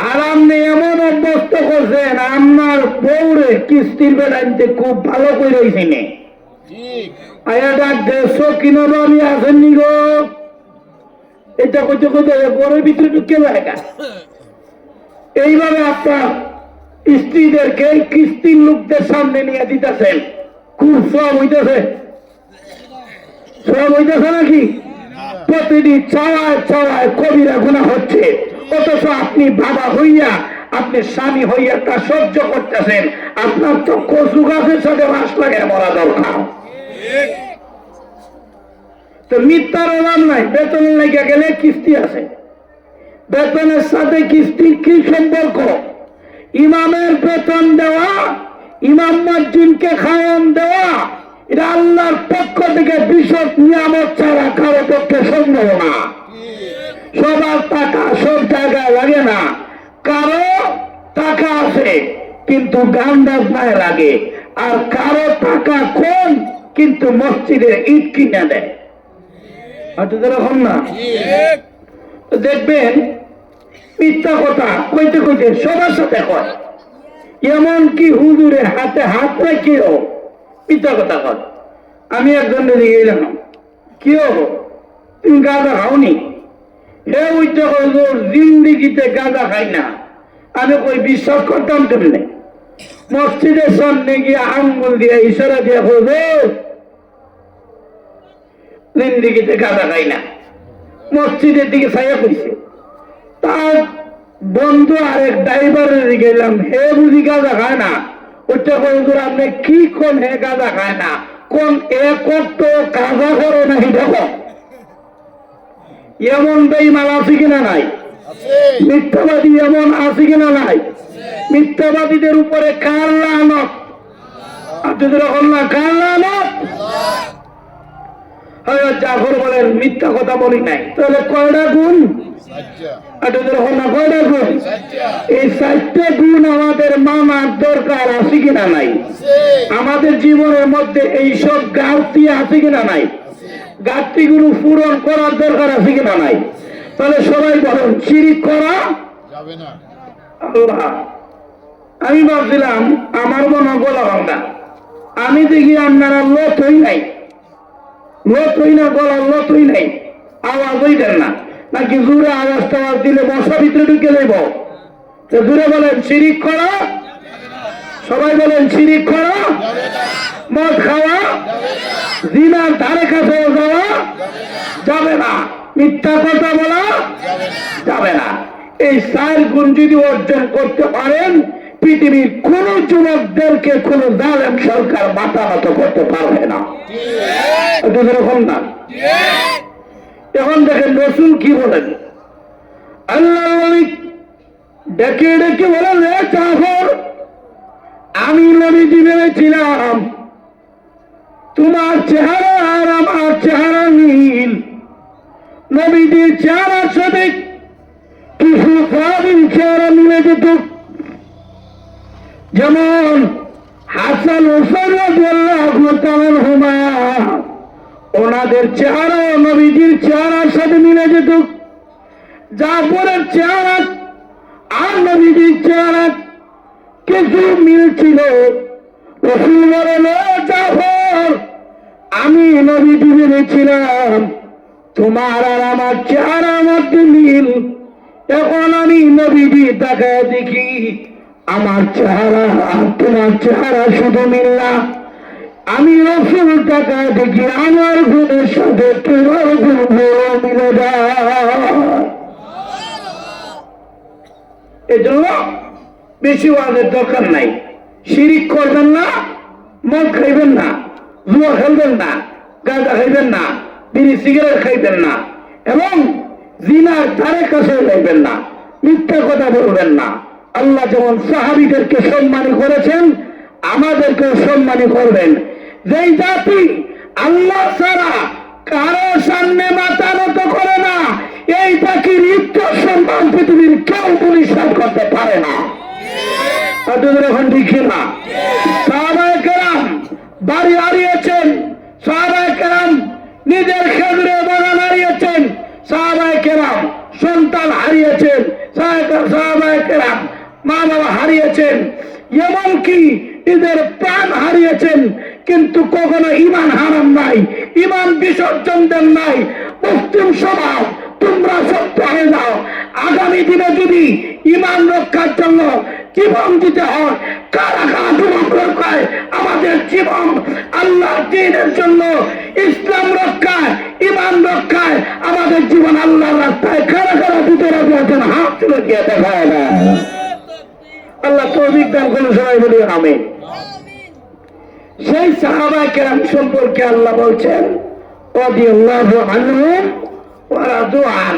আর আপনি এমন অভ্যস্ত করছেন, আপনার বউরে কিস্তির বেলাইতে খুব ভালো করে রয়েছেন। আয়া ডাক দেশ কিনা বাড়ি আসেননি গো, এটা কইতে কইতে ঘরের ভিতরে ঢুকে জায়গা। এইভাবে আপনার স্ত্রীদেরকে কিস্তির লোকদের সামনে নিয়ে দিতেছেন, খুব সব হইতেছে, সব হইতেছে নাকি? প্রতিদিন চাওয়ায় চাওয়ায় কবিরা গুনাহ হচ্ছে, অথচ আপনি বাবা হইয়া, আপনি স্বামী হইয়া তা সহ্য করতেছেন। আপনার তো কচু গাছের সাথে মাস লাগে মরা দরকার। তো মিথ্যার অভাব নাই। বেতন লেগে গেলে কিস্তি আছে, বেতনের সাথে কিস্তির কি সম্পর্ক? ইমামের বেতন দেওয়া, ইমাম মসজিদকে খাওয়ান দেওয়া, এটা আল্লাহর পক্ষ থেকে বিশদ নিয়ামত ছাড়া কারো পক্ষে সম্ভব না। সবার টাকা সব জায়গায় লাগে না, কারো টাকা আছে কিন্তু গান বাজনায় লাগে, আর কারো টাকা কম কিন্তু মসজিদে ইট কিনে দেয়। হয়তো এরকম না? দেখবেন মিথ্যা কথা কইতে কইতে সবার সাথে কয়, এমনকি হুজুরে হাতে হাত রেখেও মিথ্যা কথা কয়। আমি একজনের দিকে গেলাম, কি হবো তুমি গাঁজা খাওনি? হে উইটা হুজুর জিন্দিগিতে গাঁজা খাই না। আমি কই বিশ্বাস করতাম কেমনে? মসজিদের সামনে গিয়ে আঙ্গুল দিয়ে ইশারা দিয়ে হুজুর জিন্দিগিতে গাঁজা খাই না। মসজিদের দিকে ছায়া কইছে। তার বন্ধু আরেক ড্রাইভারের গেলাম, হে বুঝি গাঁজা খায় না? ওইটা হুজুর আপনি কি কোন হে গাঁজা খায় না? কোন এ কত গাঁজা করে নাকি দেখো। এমন বেঈমান আছে কিনা নাই? মিথ্যাবাদী এমন আছে কিনা নাই? মিথ্যাবাদীদের উপরে কার লানত? আপনাদের এখন না কার লানত? জাফর বলেন মিথ্যা কথা বলি নাই, তাহলে কয়টা গুণ? আপনাদের এখন না কয়টা গুণ? এই 4টে গুণ আমাদের মানার দরকার আছে কিনা নাই? আমাদের জীবনের মধ্যে এইসব ঘাটতি আছে কিনা নাই? ঘাটতিগুলো পূরণ করার দরকার আছে কিনা নাই? তাহলে সবাই বলেন শিরিক করা যাবে না। আল্লাহ, আমি ভাবছিলাম আমার মনে গলা ভাঙা, আমি দেখি আপনারা লত হই নাই, লত হই না, গলার লত হই নাই, আওয়াজ হই দেন না, নাকি জোরে আওয়াজ টাওয়াজ দিলে মশা ভিতরে ঢুকে যাইব? তো জোরে বলেন শিরিক করা, সবাই বলেন শিরিক করা, মদ খাওয়া, জিনার ধারে কাছে যাওয়া যাবে না, মিথ্যা কথা বলা যাবে না। এই 4 গুণ যদি অর্জন করতে পারেন, পৃথিবীর কোন যুবকদেরকে কোন জালেম সরকার মাথা নত করতে পারবে না। এরকম না? এখন দেখেন রাসূল কি বলেন, আল্লাহ ডেকে ডেকে বলেন, রে জাফর, আমি নবীজি ভেবেছিলাম তোমার চেহারা আর আমার চেহারা মিল, নবীজির চেহারার সাথে কিছু সাহাবীর চেহারা মিলে যেত, যেমন হাসান হোসেন রাদিয়াল্লাহু তাআলা আনহুমা, ওনাদের চেহারা নবীজির চেহারার সাথে মিলে যেত। জাফরের চেহারা আর নবীজির চেহারা কিছু মিল ছিল। রাসূল বলেন, জাফর, আমি নবীজি ভেবেছিলাম তোমার আর আমার চেহারার মধ্যে মিল, এখন আমি নবীজি তাকায় দেখি আমার চেহারা আর তোমার চেহারা শুধু মিল না, আমি রাসূল তাকায় দেখি আমার গুণের সাথে তোমার গুণ মিলে যায়। এজন্য বেশি ওয়াজের দরকার নাই। শিরিক করবেন না, মদ খাইবেন না, জুয়া খেলবেন না, গাঁজা খাইবেন না, বিড়ি সিগারেট খাইবেন না, এবং জিনার ধারে কাছে যাইবেন না, মিথ্যা কথা বলবেন না। আল্লাহ যেমন সাহাবীদেরকে সম্মান করেছেন, আমাদেরকেও সম্মান করবেন। যেই জাতি আল্লাহ ছাড়া কারো সামনে মাথা নত করে না, এই জাতির ইজ্জত সম্মান পৃথিবীর কেউ পরিষ্কার করতে পারে না। আপনাদের এখন দেখি না, সাহাবায়ে কেরাম বাড়ি হারিয়েছেন, সাহাবায়ে কেরাম নিজের খেজুরের বাগান হারিয়েছেন, সাহাবায়ে কেরাম সন্তান হারিয়েছেন, সাহাবায়ে কেরাম মা বাবা হারিয়েছেন, এমনকি নিজের প্রাণ হারিয়েছেন, কিন্তু কখনো ঈমান হারান নাই, ঈমান বিসর্জন দেন নাই। মুসলিম সমাজ তোমরা সত্য হয়ে যাও। আগামী দিনে যদি ইমান রক্ষার জন্য জীবন দিতে হয়, কারা কারা জীবন রক্ষায় আমাদের জীবন আল্লাহর দ্বীনের জন্য, ইসলাম রক্ষায়, ইমান রক্ষায় আমাদের জীবন আল্লাহর রাস্তায় কারা কারা দিতে রাজি আছেন? হাত তুলে দিয়ে দেখায় না। আল্লাহ তৌফিক দান করুন, সবাই বলি আমিন। সেই সাহাবায়ে কেরাম সম্পর্কে আল্লাহ বলছেন রাদিয়াল্লাহু আনহুম ওয়া রাদু আন।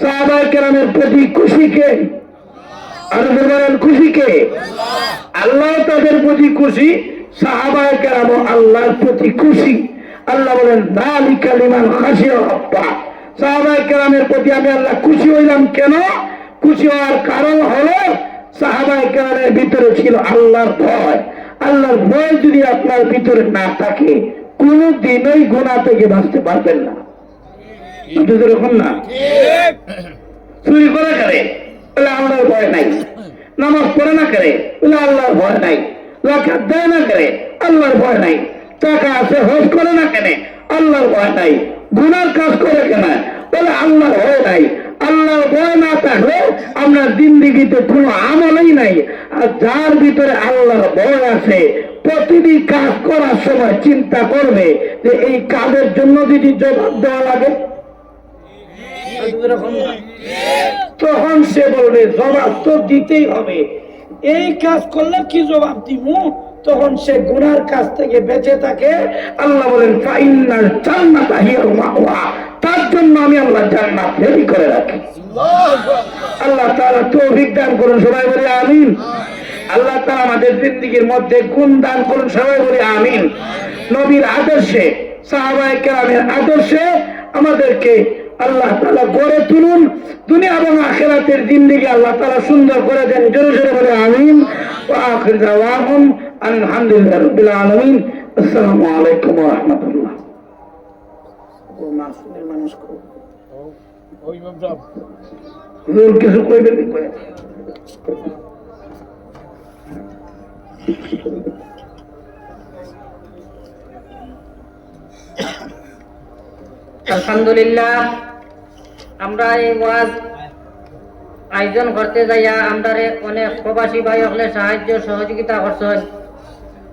সাহাবায়ে কেরামের প্রতি খুশি কে? আর বলেন খুশি কে? আল্লাহ তাদের প্রতি খুশি, সাহাবায়ে কেরাম আল্লাহর প্রতি খুশি। আল্লাহ বলেন যালিকা লিমান খাশিয়া রাব্বা। সাহাবায়ে কেরামের প্রতি আমি আল্লাহ খুশি হইলাম কেন? খুশি হওয়ার কারণ হলো সাহাবায়ে কেরামের ভিতরে ছিল আল্লাহর ভয়। আল্লাহর ভয় যদি আপনার ভিতরে না থাকে, কোনদিনই গুনাহ থেকে বাঁচতে পারবেন না। এরকম না? চুরি করে করে বলে আল্লাহর ভয় নাই, নামাজ পড়ে না করে বলে আল্লাহর ভয় নাই, যাকাত দেয় না করে আল্লাহর ভয় নাই, টাকা আছে হজ করে না কেন আল্লাহর ভয় নাই, গুনার কাজ করে কেন বলে আল্লাহর ভয় নাই। আল্লাহর ভয় না থাকলে আপনার জিন্দেগিতে কোনো আমলই নাই। আর যার ভিতরে আল্লাহর ভয় আছে, প্রতিদিন কাজ করার সময় চিন্তা করবে যে এই কাজের জন্য যদি জবাব দেওয়া লাগে, তখন সে বলবে জবাব তো দিতেই হবে, এই কাজ করলে কি জবাব দিব? তখন সে গুনার কাছ থেকে বেঁচে থাকে। আল্লাহ বলেন ফাইন্নাল জান্নাতা হিয়াল মাওয়া, তার জন্য আমি আল্লাহ জান্নাত রেডি করে রাখি। আল্লাহ তাআলা তৌফিক দান করুন, সবাই বলি আমিন। আল্লাহ তাআলা আমাদের জিন্দেগীর মধ্যে গুণ দান করুন, সবাই বলি আমিন। নবীর আদর্শে, সাহাবায়ে কেরামের আদর্শে আমাদেরকে আল্লাহ তাআলা গড়ে তুলুন। দুনিয়া এবং আখিরাতের জিন্দেগি আল্লাহ তাআলা সুন্দর করে দেন, জোরে জোরে বলে আমিন। ওয়া আখির দাওয়াহুম আলহামদুলিল্লাহি রাব্বিল আলামিন। আসসালামু আলাইকুম ওয়া রাহমাতুল্লাহ। ও মাসুমের মানুষ কো ওই ইমাম সাহেব হুজুর কিছু কইবেন কি কয়? আলহামদুলিল্লাহ, আমরা এই ওয়াজ আয়োজন করতে যাইয়া আমরা অনেক প্রবাসী ভাই হলে সাহায্য সহযোগিতা করছেন।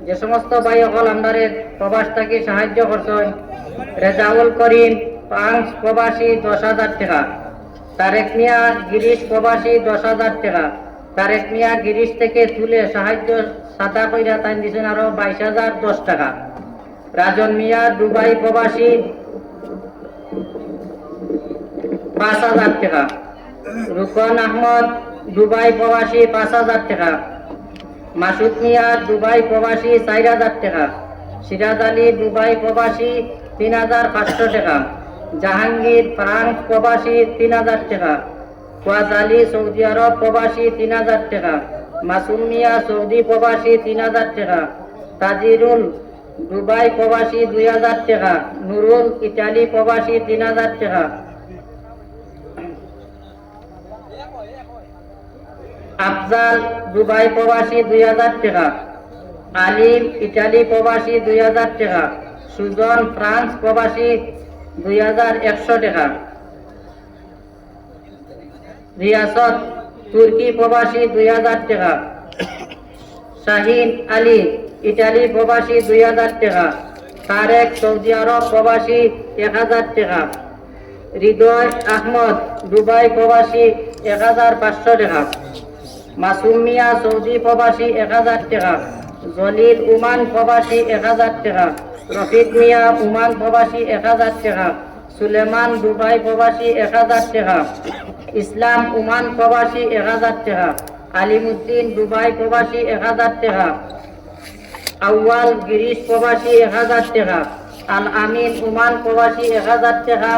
যে সমস্ত ভাই হল আমরা প্রবাস থেকে সাহায্য করছেন, রেজাউল করিম পাঁচ প্রবাসী 10,000 টাকা, তারেক মিয়া গিরিশ প্রবাসী 10,000 টাকা, তারেক মিয়া গিরিশ থেকে তুলে সাহায্য সাদা কইরা তাই দিয়েছেন আরো 22,010 টাকা। রাজন মিয়া দুবাই প্রবাসী 5,000 টাকা, রুকন আহমদ দুবাই প্রবাসী 5,000 টাকা, মাসুদ মিয়া দুবাই প্রবাসী 4,000 টাকা, সিরাজ আলী দুবাই প্রবাসী 3,500 টাকা, জাহাঙ্গীর ফ্রান্স প্রবাসী 3,000 টাকা, ওয়াজ আলী সৌদি আরব প্রবাসী 3,000 টাকা, মাসুম মিয়া সৌদি প্রবাসী 3,000 টাকা, তাজিরুল দুবাই প্রবাসী 2,000 টাকা, নুরুল ইটালি প্রবাসী 3,000 টাকা, আফজাল দুবাই প্রবাসী 2,000 টাকা, আলিম ইটালি প্রবাসী 2,000 টাকা, সুজন ফ্রান্স প্রবাসী 2,100 টাকা, রিয়াসত তুর্কি প্রবাসী 2,000 টাকা, শাহিন আলী ইটালি প্রবাসী 2,000 টাকা, তারেক সৌদি আরব প্রবাসী 1,000 টাকা, হৃদয় আহমদ দুবাই প্রবাসী 1,500 টাকা, মাসুম মিয়া সৌদি প্রবাসী 1,000 টাকা, জলিল ওমান প্রবাসী 1,000 টাকা, রফিক মিয়া ওমান প্রবাসী 1,000 টাকা, সুলেমান দুবাই প্রবাসী 1,000 টাকা, ইসলাম ওমান প্রবাসী 1,000 টাকা, আলিমুদ্দিন দুবাই প্রবাসী 1,000 টাকা, আউয়াল গিরিশ প্রবাসী 1,000 টাকা, আল আমিন ওমান প্রবাসী 1,000 টাকা,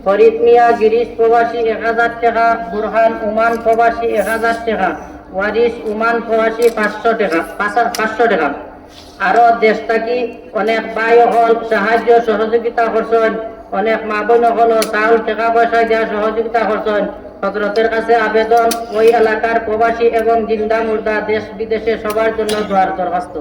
ফরিদ মিয়া গিরিশ প্রবাসী 1,000 টাকা, বুরহান ওমান প্রবাসী 1,000 টাকা, ওয়ারিস ওমান প্রবাসী 500 টাকা 500 টাকা। আরো দেশ থাকি অনেক ভাই হল সাহায্য সহযোগিতা করছেন, অনেক মা বোন হল চাউল টাকা পয়সা দেওয়া সহযোগিতা করছেন। হযরতের কাছে আবেদন, ওই এলাকার প্রবাসী এবং জিন্দা মুর্দা দেশ বিদেশে সবার জন্য দোয়ার দরখাস্ত।